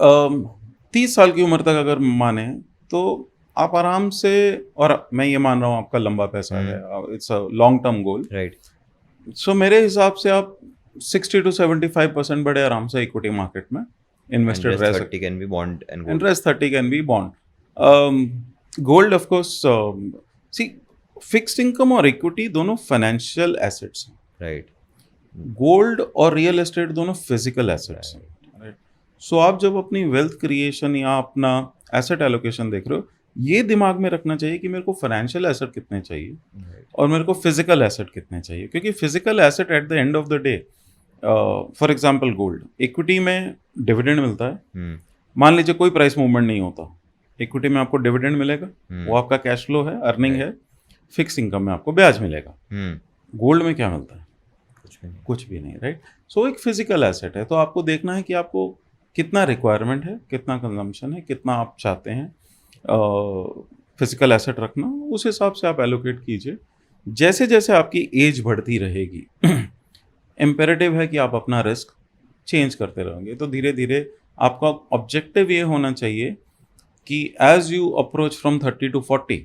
S1: 30 साल की उम्र तक अगर माने तो आप आराम से, और मैं ये मान रहा हूँ आपका लंबा पैसा है, it's a long term goal.
S2: Right.
S1: So मेरे हिसाब से आप 60 to 75% बड़े आराम से इक्विटी मार्केट में इन्वेस्टेड रह सकते
S2: 30 कैन बी बॉन्ड एंड
S1: हैं।
S2: Gold.
S1: Interest 30 can be bond. Gold of course, see fixed income और इक्विटी दोनों फाइनेंशियल एसेट्स हैं।
S2: राइट।
S1: गोल्ड और रियल एस्टेट दोनों फिजिकल एसेट्स हैं। राइट। सो आप जब अपनी वेल्थ क्रिएशन या अपना एसेट एलोकेशन देख रहे हो, ये दिमाग में रखना चाहिए कि मेरे को फाइनेंशियल एसेट कितने चाहिए और मेरे को फिजिकल एसेट कितने चाहिए। क्योंकि physical asset at the end of the day, for example gold, equity में डिविडेंड मिलता है। मान लीजिए कोई प्राइस मूवमेंट नहीं होता, इक्विटी में आपको डिविडेंड मिलेगा, वो आपका कैश फ्लो है, अर्निंग है। फिक्स इनकम में आपको ब्याज मिलेगा। गोल्ड में क्या मिलता है? कुछ भी नहीं। राइट। सो एक फिजिकल एसेट है, तो आपको देखना है कि आपको कितना रिक्वायरमेंट है, कितना कंजम्पशन है, कितना आप चाहते हैं फिजिकल एसेट रखना, उस हिसाब से आप एलोकेट कीजिए। जैसे जैसे आपकी एज बढ़ती रहेगी इम्पेरेटिव है कि आप अपना रिस्क चेंज करते रहेंगे। तो धीरे धीरे आपका ऑब्जेक्टिव ये होना चाहिए कि as you approach from 30 to 40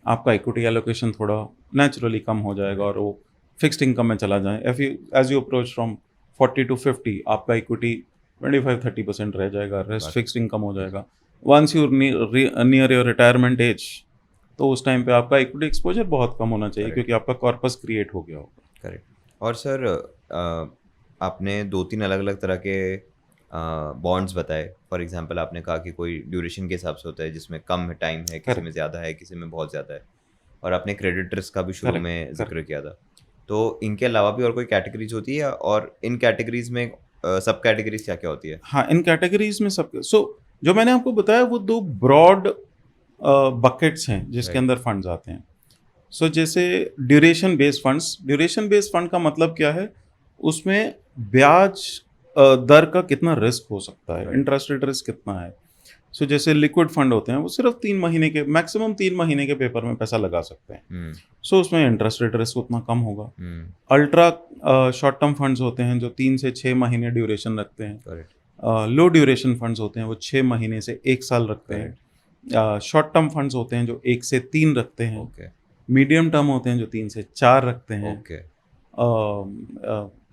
S1: आपका इक्विटी एलोकेशन थोड़ा नेचुरली कम हो जाएगा और वो फिक्स्ड इनकम में चला जाए। As you approach from 40 to 50 आपका इक्विटी 25-30% रह जाएगा, रेस्ट फिक्स्ड इनकम हो जाएगा। Once you near your retirement age, तो उस टाइम पे आपका इक्विटी एक्सपोजर बहुत कम होना चाहिए क्योंकि आपका कॉर्पस क्रिएट हो गया होगा।
S2: करेक्ट। और सर आपने 2-3 अलग अलग तरह के बॉन्ड्स बताए। फॉर एग्जांपल आपने कहा कि कोई ड्यूरेशन के हिसाब से होता है जिसमें कम टाइम है, किसी में ज़्यादा है, किसी में बहुत ज़्यादा है, और आपने क्रेडिट रिस्क का भी शुरू में जिक्र किया था। तो इनके अलावा भी और कोई कैटेगरीज होती है, और इन कैटेगरीज में सब कैटेगरीज क्या क्या होती है?
S1: हाँ, इन कैटेगरीज में सब, जो मैंने आपको बताया वो 2 ब्रॉड बकेट्स हैं जिसके अंदर फंड्स आते हैं। जैसे duration based funds, duration based fund का मतलब क्या है? उसमें ब्याज दर का कितना रिस्क हो सकता है, इंटरेस्ट रेट रिस्क कितना है। जैसे लिक्विड फंड होते हैं वो सिर्फ 3 महीने के, मैक्सिमम 3 महीने के पेपर में पैसा लगा सकते हैं। उसमें इंटरेस्ट रेट रिस्क उतना कम होगा। अल्ट्रा शॉर्ट टर्म फंड्स होते हैं जो 3 से 6 महीने ड्यूरेशन रखते हैं। लो ड्यूरेशन फंड्स होते हैं वो 6 महीने से 1 साल रखते हैं। शॉर्ट टर्म फंड्स होते हैं जो 1 से 3 रखते हैं। मीडियम टर्म होते हैं जो 3 से 4 रखते हैं।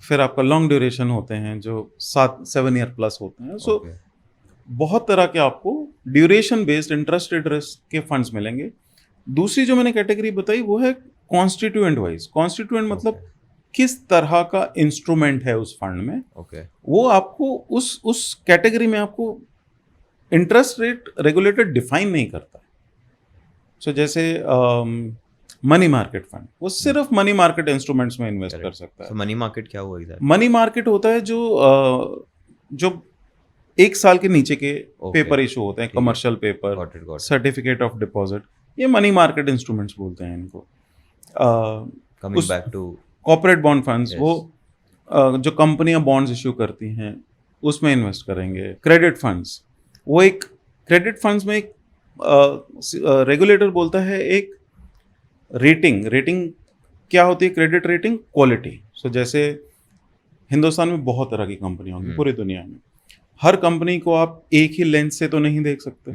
S1: फिर आपका लॉन्ग ड्यूरेशन होते हैं जो 7 ईयर प्लस होते हैं। बहुत तरह के आपको duration based interest rate risk के फंड्स मिलेंगे। दूसरी जो मैंने कैटेगरी बताई वो है कॉन्स्टिट्यूएंट वाइज। कॉन्स्टिट्यूएंट मतलब किस तरह का इंस्ट्रूमेंट है उस फंड में। वो आपको उस कैटेगरी में आपको इंटरेस्ट रेट रेगुलेटर डिफाइन नहीं करता। जैसे मनी मार्केट फंड, वो सिर्फ मनी मार्केट इंस्ट्रूमेंट्स में इन्वेस्ट कर सकता है।
S2: मनी मार्केट क्या हुआ एग्जैक्टली?
S1: मनी मार्केट होता है जो 1 साल के नीचे के
S2: ओके,
S1: पेपर इशू होते हैं,
S2: ठीक है।
S1: Commercial paper,
S2: got it, got it.
S1: Certificate of deposit, ये मनी मार्केट इंस्ट्रूमेंट्स बोलते हैं इनको।
S2: Coming
S1: us
S2: back to
S1: corporate bond funds,
S2: yes,
S1: वो जो कंपनियां बॉन्ड्स इशू करती हैं उसमें इन्वेस्ट करेंगे। क्रेडिट फंड्स, वो एक क्रेडिट फंड्स में एक रेगुलेटर बोलता है एक रेटिंग रेटिंग क्या होती है? Credit rating quality. सो जैसे हिंदुस्तान में बहुत तरह की कंपनियां होंगी,
S2: हम्म।
S1: पूरी दुनिया में हर कंपनी को आप एक ही लेंस से तो नहीं देख सकते।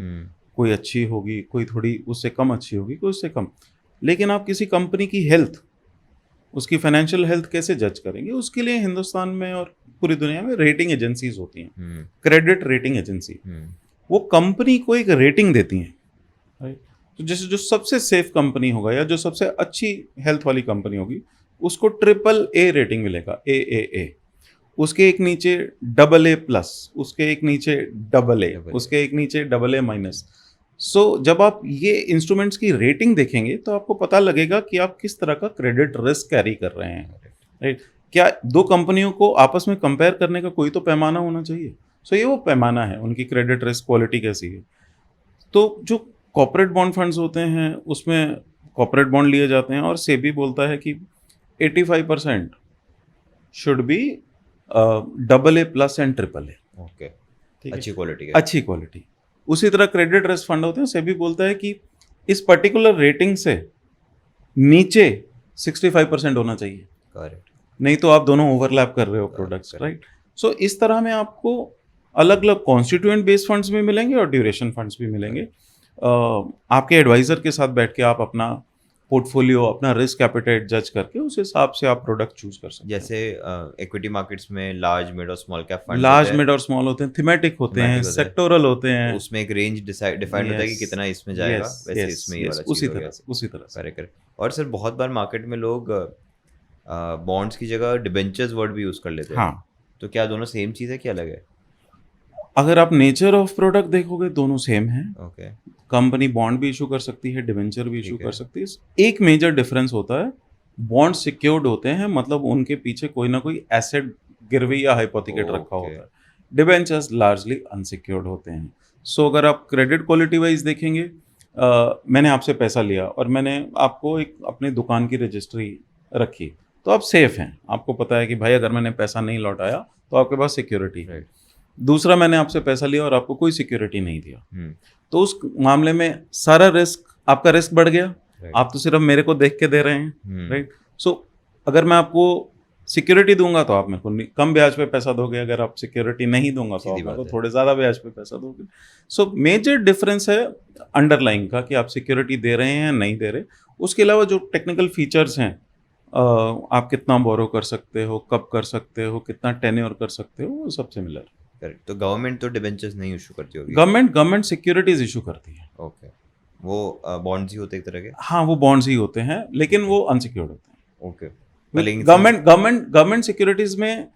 S1: कोई अच्छी होगी, कोई थोड़ी उससे कम अच्छी होगी, कोई उससे कम। लेकिन आप किसी कंपनी की हेल्थ, उसकी फाइनेंशियल हेल्थ कैसे जज करेंगे? उसके लिए हिंदुस्तान में और पूरी दुनिया में रेटिंग एजेंसीज होती हैं, क्रेडिट रेटिंग एजेंसी। वो कंपनी को एक रेटिंग देती हैं, राइट? तो जैसे जो सबसे सेफ कंपनी होगा या जो सबसे अच्छी हेल्थ वाली कंपनी होगी उसको AAA रेटिंग मिलेगा, AAA। उसके एक नीचे AA+, उसके एक नीचे AA, उसके एक नीचे AA-। सो जब आप ये इंस्ट्रूमेंट्स की रेटिंग देखेंगे तो आपको पता लगेगा कि आप किस तरह का क्रेडिट रिस्क कैरी कर रहे हैं, राइट? क्या दो कंपनियों को आपस में कंपेयर करने का कोई तो पैमाना होना चाहिए। सो ये वो पैमाना है, उनकी क्रेडिट रिस्क क्वालिटी कैसी है। तो जो कॉर्पोरेट बॉन्ड फंड्स होते हैं उसमें कॉर्पोरेट बॉन्ड लिए जाते हैं और सेबी बोलता है कि 85% should be AA+ and AAA।
S2: Okay,
S1: ठीक है,
S2: अच्छी क्वालिटी है।
S1: अच्छी क्वालिटी। उसी तरह क्रेडिट रिस्क फंड होते हैं, सेबी बोलता है कि इस पर्टिकुलर रेटिंग से नीचे 65% होना चाहिए,
S2: करेक्ट,
S1: नहीं तो आप दोनों ओवरलैप कर रहे हो प्रोडक्ट्स, राइट? सो इस तरह में आपको अलग अलग कॉन्स्टिट्यूएंट बेस्ड फंड्स भी मिलेंगे और ड्यूरेशन फंड्स भी मिलेंगे। आपके एडवाइजर के साथ बैठ के आप अपना पोर्टफोलियो, अपना रिस्क एपेटाइट जज करके उस हिसाब से आप प्रोडक्ट चूज कर सकते हैं।
S2: जैसे इक्विटी मार्केट्स में लार्ज, मिड और small cap fund
S1: large, mid और स्मॉल होते हैं, थीमेटिक होते हैं,
S2: Thematic होते हैं।
S1: सेक्टोरल होते हैं।
S2: तो उसमें एक रेंज डिफाइंड होता है कि
S1: Yes,
S2: कितना इसमें जाएगा,
S1: yes,
S2: वैसे
S1: yes,
S2: इसमें ये
S1: yes,
S2: वाला
S1: उसी
S2: चीज हो
S1: तरह
S2: गया।
S1: से, उसी तरह से।
S2: Correct, correct. और सर बहुत बार मार्केट में लोग बॉन्ड्स की जगह डिबेंचर्स वर्ड भी यूज कर लेते हैं।
S1: हाँ,
S2: तो क्या दोनों सेम चीज है, क्या अलग है?
S1: अगर आप नेचर ऑफ प्रोडक्ट देखोगे दोनों सेम है।
S2: ओके,
S1: कंपनी बॉन्ड भी इशू कर सकती है, डिवेंचर भी इशू
S2: ठीक है।
S1: कर सकती है। एक मेजर डिफरेंस होता है, बॉन्ड सिक्योर्ड होते हैं, मतलब उनके पीछे कोई ना कोई एसेट गिरवी या हाइपोथिकेट रखा
S2: Okay.
S1: होता है। डिवेंचर्स लार्जली अनसिक्योर्ड होते हैं। सो अगर आप क्रेडिट क्वालिटी वाइज देखेंगे, मैंने आपसे पैसा लिया और मैंने आपको एक अपनी दुकान की रजिस्ट्री रखी, तो आप सेफ हैं। आपको पता है कि भाई अगर मैंने पैसा नहीं लौटाया तो आपके पास सिक्योरिटी है।
S2: राइट,
S1: दूसरा, मैंने आपसे पैसा लिया और आपको कोई सिक्योरिटी नहीं दिया,
S2: हम्म,
S1: तो उस मामले में सारा रिस्क, आपका रिस्क बढ़ गया।
S2: Right.
S1: आप तो सिर्फ मेरे को देख के दे रहे हैं,
S2: हम्म,
S1: राइट? सो अगर मैं आपको सिक्योरिटी दूंगा तो आप मेरे को कम ब्याज पे पैसा दोगे, अगर आप सिक्योरिटी नहीं दूंगा तो
S2: सीधी
S1: आप मेरे को
S2: बात है।
S1: थोड़े ज़्यादा ब्याज पे पैसा दोगे। सो मेजर डिफरेंस है अंडरलाइंग का, कि आप सिक्योरिटी दे रहे हैं नहीं दे रहे। उसके अलावा जो टेक्निकल फीचर्स हैं, आप कितना बोरो कर सकते हो, कब कर सकते हो, कितना टेन्योर कर सकते हो, वो सब सिमिलर।
S2: करेक्ट। तो गवर्नमेंट तो डिबेंचर्स नहीं इशू करती होगी।
S1: गवर्नमेंट सिक्योरिटीज इशू करती है।
S2: ओके, वो बॉन्ड्स ही होते एक तरह के।
S1: हाँ, वो बॉन्ड्स ही होते हैं, लेकिन वो अनसिक्योर्ड होते हैं।
S2: ओके,
S1: गवर्नमेंट सिक्योरिटीज में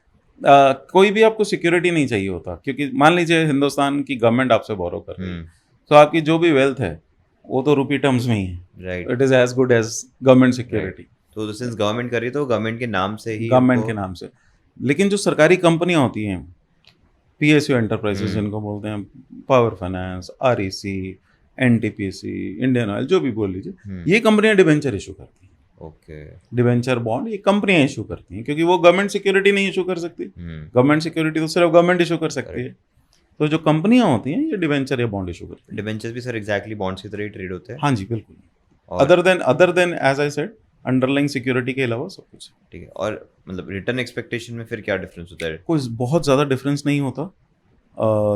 S1: कोई भी आपको सिक्योरिटी नहीं चाहिए होता, क्योंकि मान लीजिए हिंदुस्तान की गवर्नमेंट आपसे बोरो कर रही है, तो आपकी जो भी वेल्थ है वो तो रुपी टर्म्स में ही है,
S2: right.
S1: It is as good as government security.
S2: तो सिंस गवर्नमेंट कर रही है तो गवर्नमेंट के नाम से ही
S1: गवर्नमेंट के नाम से। लेकिन जो सरकारी कंपनियां होती हैं, PSU एंटरप्राइजेस जिनको बोलते हैं, power finance, REC, NTPC, Indian oil, जो भी बोल लीजिए, ये कंपनियां डिबेंचर इशू करती हैं।
S2: ओके,
S1: डिबेंचर बॉन्ड ये कंपनियां इशू करती हैं, क्योंकि वो गवर्नमेंट सिक्योरिटी नहीं इशू कर सकती। गवर्नमेंट सिक्योरिटी तो सिर्फ गवर्नमेंट इशू कर सकती है। तो जो कंपनियां होती हैं ये डिबेंचर या बॉन्ड इशू करती हैं।
S2: डिबेंचर्स भी सर एग्जैक्टली बॉन्ड्स की तरह ही ट्रेड होते हैं।
S1: हाँ जी, बिल्कुल।
S2: और
S1: other than as I said, underlying security के अलावा सब कुछ।
S2: ठीक है, और मतलब रिटर्न एक्सपेक्टेशन में फिर क्या डिफरेंस होता है?
S1: कोई बहुत ज़्यादा डिफरेंस नहीं होता।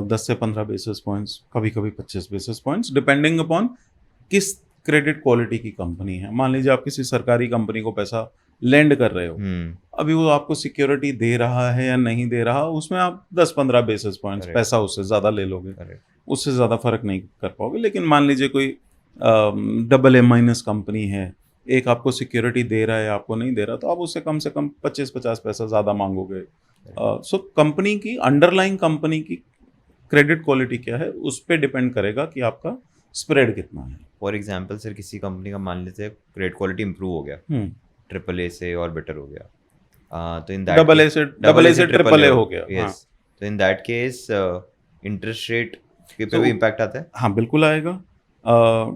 S1: 10 से 15 बेसिस पॉइंट्स, कभी कभी 25 बेसिस पॉइंट्स, डिपेंडिंग अपॉन किस क्रेडिट क्वालिटी की कंपनी है। मान लीजिए आप किसी सरकारी कंपनी को पैसा लेंड कर रहे हो, अभी वो आपको सिक्योरिटी दे रहा है या नहीं दे रहा, उसमें आप 10-15 बेसिस पॉइंट्स
S2: Correct.
S1: पैसा उससे ज़्यादा ले लोगे,
S2: Correct.
S1: उससे ज़्यादा फर्क नहीं कर पाओगे। लेकिन मान लीजिए कोई AA- कंपनी है, एक आपको सिक्योरिटी दे रहा है, आपको नहीं दे रहा, तो आप उससे कम 25-50 पैसा ज़्यादा मांगोगे। सो कंपनी की, अंडरलाइंग कंपनी की क्रेडिट क्वालिटी क्या है, उस पर डिपेंड करेगा कि आपका स्प्रेड कितना है।
S2: फॉर एग्जाम्पल सर, किसी कंपनी का मान लेते हैं क्रेडिट क्वालिटी इंप्रूव हो गया, AAA से और बेटर हो गया, तो इन दैट
S1: AA से AAA हो गया।
S2: यस, तो in that case interest rate पे
S1: तो
S2: भी इम्पैक्ट आता है?
S1: हाँ, बिल्कुल आएगा।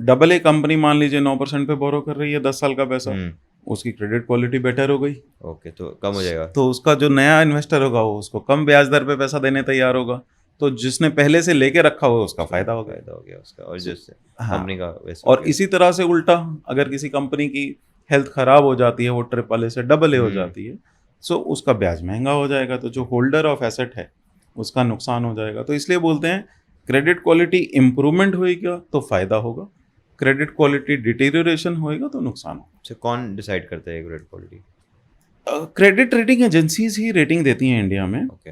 S1: डबल ए कंपनी मान लीजिए 9% पे बोरो कर रही है 10 साल का पैसा,
S2: हुँ,
S1: उसकी क्रेडिट क्वालिटी बेटर हो गई।
S2: ओके, तो कम हो जाएगा।
S1: तो उसका जो नया इन्वेस्टर होगा वो उसको कम ब्याज दर पे पैसा देने तैयार होगा। तो जिसने पहले से लेके रखा हुआ उसका
S2: उसको
S1: फ़ायदा हो गया।
S2: फ़ायदा हो गया उसका और
S1: सो
S2: जिससे
S1: हाँ,
S2: कंपनी का वैसे हो
S1: और
S2: गया।
S1: इसी तरह से उल्टा अगर किसी कंपनी की हेल्थ खराब हो जाती है, वो ट्रिपल ए से डबल ए हो
S2: हुँ,
S1: जाती है, सो उसका ब्याज महँगा हो जाएगा, तो जो होल्डर ऑफ एसेट है, उसका नुकसान हो जाएगा। तो इसलिए बोलते हैं क्रेडिट क्वालिटी इम्प्रूवमेंट होएगा तो फ़ायदा होगा, क्रेडिट क्वालिटी डिटेरियोरेशन होएगा तो नुकसान होगा।
S2: अच्छा कौन डिसाइड करता है grade quality?
S1: Credit rating agencies ही रेटिंग देती हैं इंडिया में।
S2: ओके,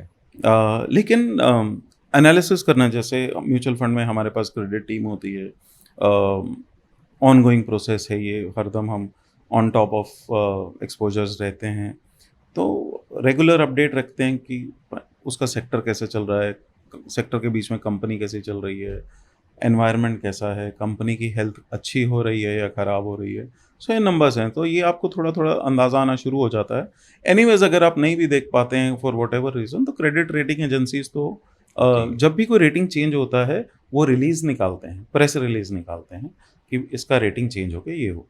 S1: लेकिन एनालिसिस करना जैसे म्यूचुअल फंड में हमारे पास क्रेडिट टीम होती है, ऑनगोइंग प्रोसेस है ये, हरदम हम ऑन टॉप ऑफ एक्सपोजर्स रहते हैं, तो रेगुलर अपडेट रखते हैं कि उसका सेक्टर कैसे चल रहा है, सेक्टर के बीच में कंपनी कैसी चल रही है, एनवायरनमेंट कैसा है, कंपनी की हेल्थ अच्छी हो रही है या ख़राब हो रही है। सो ये नंबर्स हैं, तो ये आपको थोड़ा-थोड़ा अंदाज़ा आना शुरू हो जाता है। एनीवेज़ अगर आप नहीं भी देख पाते हैं फॉर व्हाटएवर रीज़न, तो क्रेडिट रेटिंग एजेंसीज़ तो
S2: जी।
S1: जब भी कोई रेटिंग चेंज होता है, वो रिलीज़ निकालते हैं, प्रेस रिलीज़ निकालते हैं कि इसका रेटिंग चेंज हो के ये हो।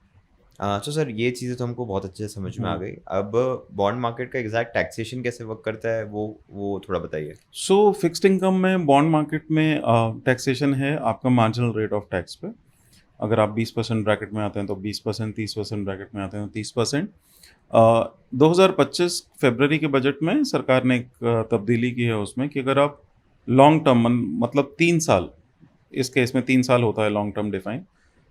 S2: तो सर ये चीज़ें तो हमको बहुत अच्छे से समझ में आ
S1: हुँ।
S2: गई। अब बॉन्ड मार्केट का एग्ज़ैक्ट टैक्सेशन कैसे वर्क करता है वो थोड़ा बताइए?
S1: सो फिक्स्ड इनकम में बॉन्ड मार्केट में टैक्सेशन है आपका मार्जिनल रेट ऑफ टैक्स पे। अगर आप 20% ब्रैकेट में आते हैं तो 20%, 30% ब्रैकेट में आते हैं तो 30%। 2025 फ़रवरी के बजट में सरकार ने एक तब्दीली की है उसमें कि अगर आप लॉन्ग टर्म मतलब 3 साल, इस केस में 3 साल होता है लॉन्ग टर्म डिफाइन।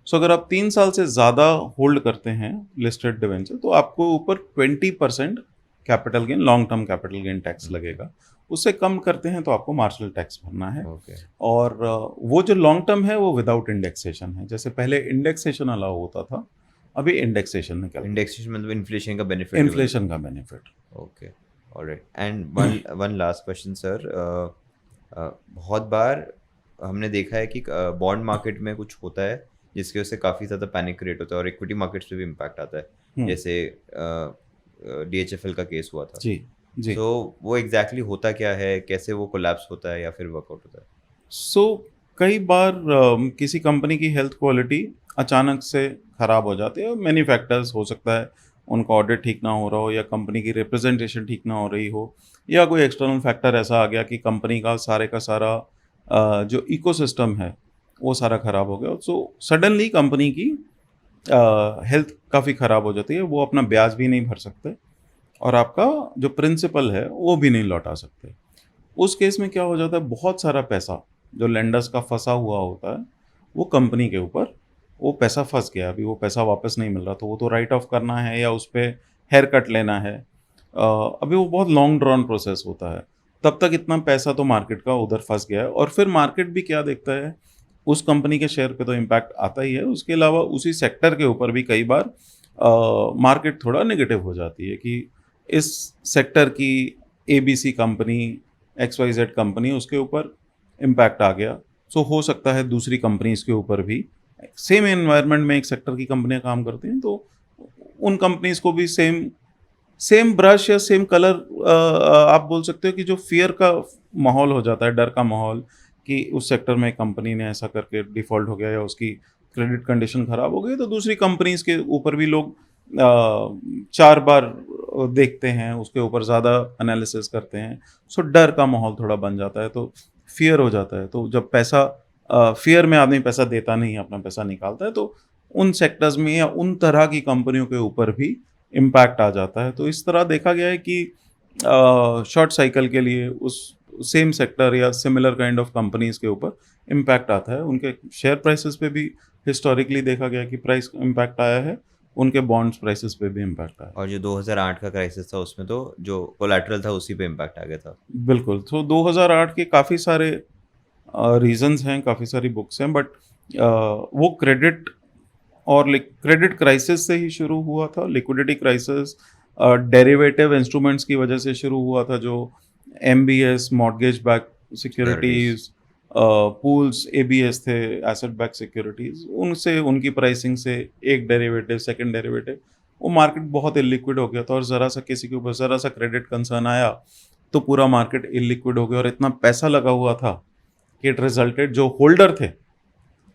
S1: सो अगर आप 3 साल से ज़्यादा होल्ड करते हैं लिस्टेड डिवेंचर, तो आपको ऊपर 20% capital gain, long term capital gain tax
S2: okay,
S1: लगेगा। उससे कम करते हैं तो आपको मार्जिनल टैक्स भरना है।
S2: ओके,
S1: और वो जो लॉन्ग टर्म है वो विदाउट इंडेक्सेशन है। जैसे पहले इंडेक्सेशन अलाउ होता था, अभी इंडेक्सेशन निकल गया।
S2: इंडेक्सेशन मतलब इन्फ्लेशन का बेनिफिट भी मिलता
S1: इन्फ्लेशन का बेनिफिट।
S2: है। Okay, alright and one one last question sir बहुत बार हमने देखा है कि बॉन्ड मार्केट में कुछ होता है जिसकी वजह से काफ़ी ज़्यादा पैनिक क्रिएट होता है और इक्विटी मार्केट्स पे भी इम्पैक्ट आता है।
S1: हुँ,
S2: जैसे डीएचएफएल का केस हुआ था।
S1: जी, जी।
S2: सो वो एग्जैक्टली होता क्या है? कैसे वो कोलैप्स होता है या फिर वर्कआउट होता है?
S1: सो कई बार किसी कंपनी की हेल्थ क्वालिटी अचानक से खराब हो जाती है, मैनी फैक्टर्स हो सकता है, उनका ऑडिट ठीक ना हो रहा हो या कंपनी की रिप्रेजेंटेशन ठीक ना हो रही हो, या कोई एक्सटर्नल फैक्टर ऐसा आ गया कि कंपनी का सारे का सारा जो इकोसिस्टम है वो सारा खराब हो गया। सो सडनली कंपनी की हेल्थ काफ़ी ख़राब हो जाती है, वो अपना ब्याज भी नहीं भर सकते और आपका जो प्रिंसिपल है वो भी नहीं लौटा सकते। उस केस में क्या हो जाता है, बहुत सारा पैसा जो लेंडर्स का फंसा हुआ होता है, वो कंपनी के ऊपर, वो पैसा फंस गया, अभी वो पैसा वापस नहीं मिल रहा, तो वो तो राइट ऑफ करना है या उस पे हेयर कट लेना है। अभी वो बहुत लॉन्ग ड्रॉन प्रोसेस होता है। तब तक इतना पैसा तो मार्केट का उधर फंस गया है, और फिर मार्केट भी क्या देखता है, उस कंपनी के शेयर पे तो इम्पैक्ट आता ही है, उसके अलावा उसी सेक्टर के ऊपर भी कई बार मार्केट थोड़ा नेगेटिव हो जाती है कि इस सेक्टर की ABC company, X Y Z company, उसके ऊपर इम्पैक्ट आ गया। सो हो सकता है दूसरी कंपनीज के ऊपर भी सेम एनवायरनमेंट में एक सेक्टर की कंपनियां काम करती हैं, तो उन कंपनीज को भी सेम सेम ब्रश या सेम कलर, आप बोल सकते हो कि जो फियर का माहौल हो जाता है, डर का माहौल, कि उस सेक्टर में कंपनी ने ऐसा करके डिफ़ॉल्ट हो गया या उसकी क्रेडिट कंडीशन ख़राब हो गई, तो दूसरी कंपनीज़ के ऊपर भी लोग 4 बार देखते हैं, उसके ऊपर ज़्यादा एनालिसिस करते हैं। सो डर का माहौल थोड़ा बन जाता है, तो फ़ियर हो जाता है। तो जब पैसा फ़ियर में आदमी पैसा देता नहीं है, अपना पैसा निकालता है, तो उन सेक्टर्स में या उन तरह की कंपनियों के ऊपर भी इम्पैक्ट आ जाता है। तो इस तरह देखा गया है कि शॉर्ट साइकिल के लिए उस सेम सेक्टर या सिमिलर काइंड ऑफ कंपनीज़ के ऊपर इम्पैक्ट आता है। उनके शेयर प्राइसेस पे भी हिस्टोरिकली देखा गया है कि प्राइस इम्पैक्ट आया है, उनके बॉन्ड्स प्राइसेस पे भी इम्पैक्ट आया है।
S2: और जो 2008 का क्राइसिस था उसमें तो जो कोलैटरल था उसी पे इम्पैक्ट आ गया था।
S1: बिल्कुल, तो 2008 के काफ़ी सारे रीज़न्स हैं, काफ़ी सारी बुक्स हैं, बट वो क्रेडिट और क्रेडिट क्राइसिस से ही शुरू हुआ था, लिक्विडिटी क्राइसिस डेरिवेटिव इंस्ट्रूमेंट्स की वजह से शुरू हुआ था, जो MBS, mortgage backed
S2: securities.
S1: Securities, pools, ABS थे, एसेट बैक्ड सिक्योरिटीज़, उनसे उनकी प्राइसिंग से एक डेरिवेटिव, सेकंड डेरिवेटिव, वो मार्केट बहुत इलिक्विड हो गया था, और ज़रा सा किसी के ऊपर ज़रा सा क्रेडिट कंसर्न आया, तो पूरा मार्केट इलिक्विड हो गया और इतना पैसा लगा हुआ था कि इट रिजल्टेड जो होल्डर थे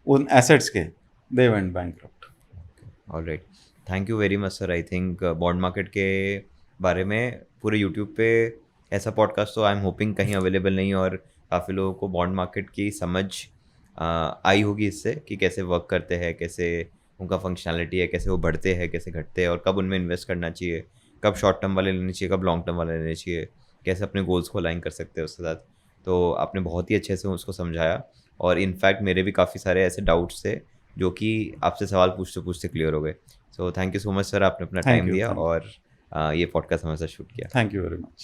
S1: उन एसेट्स के, they went bankrupt.
S2: Alright, thank you very much sir. I think bond market के बारे में पूरे यूट्यूब पे ऐसा पॉडकास्ट तो आई एम होपिंग कहीं अवेलेबल नहीं, और काफ़ी लोगों को बॉन्ड मार्केट की समझ आई होगी इससे कि कैसे वर्क करते हैं, कैसे उनका फंक्शनैलिटी है, कैसे वो बढ़ते हैं, कैसे घटते हैं, और कब उनमें इन्वेस्ट करना चाहिए, कब शॉर्ट टर्म वाले लेने चाहिए, कब लॉन्ग टर्म वाले लेने चाहिए, कैसे अपने गोल्स को अलाइन कर सकते हैं उसके साथ। तो आपने बहुत ही अच्छे से उसको समझाया, और इनफैक्ट मेरे भी काफ़ी सारे ऐसे डाउट्स थे जो कि आपसे सवाल पूछते पूछते क्लियर हो गए। So thank you so much sir, आपने अपना
S1: थैंक
S2: टाइम
S1: यू,
S2: दिया और ये पॉडकास्ट हमारे साथ शूट किया।
S1: Thank you very much.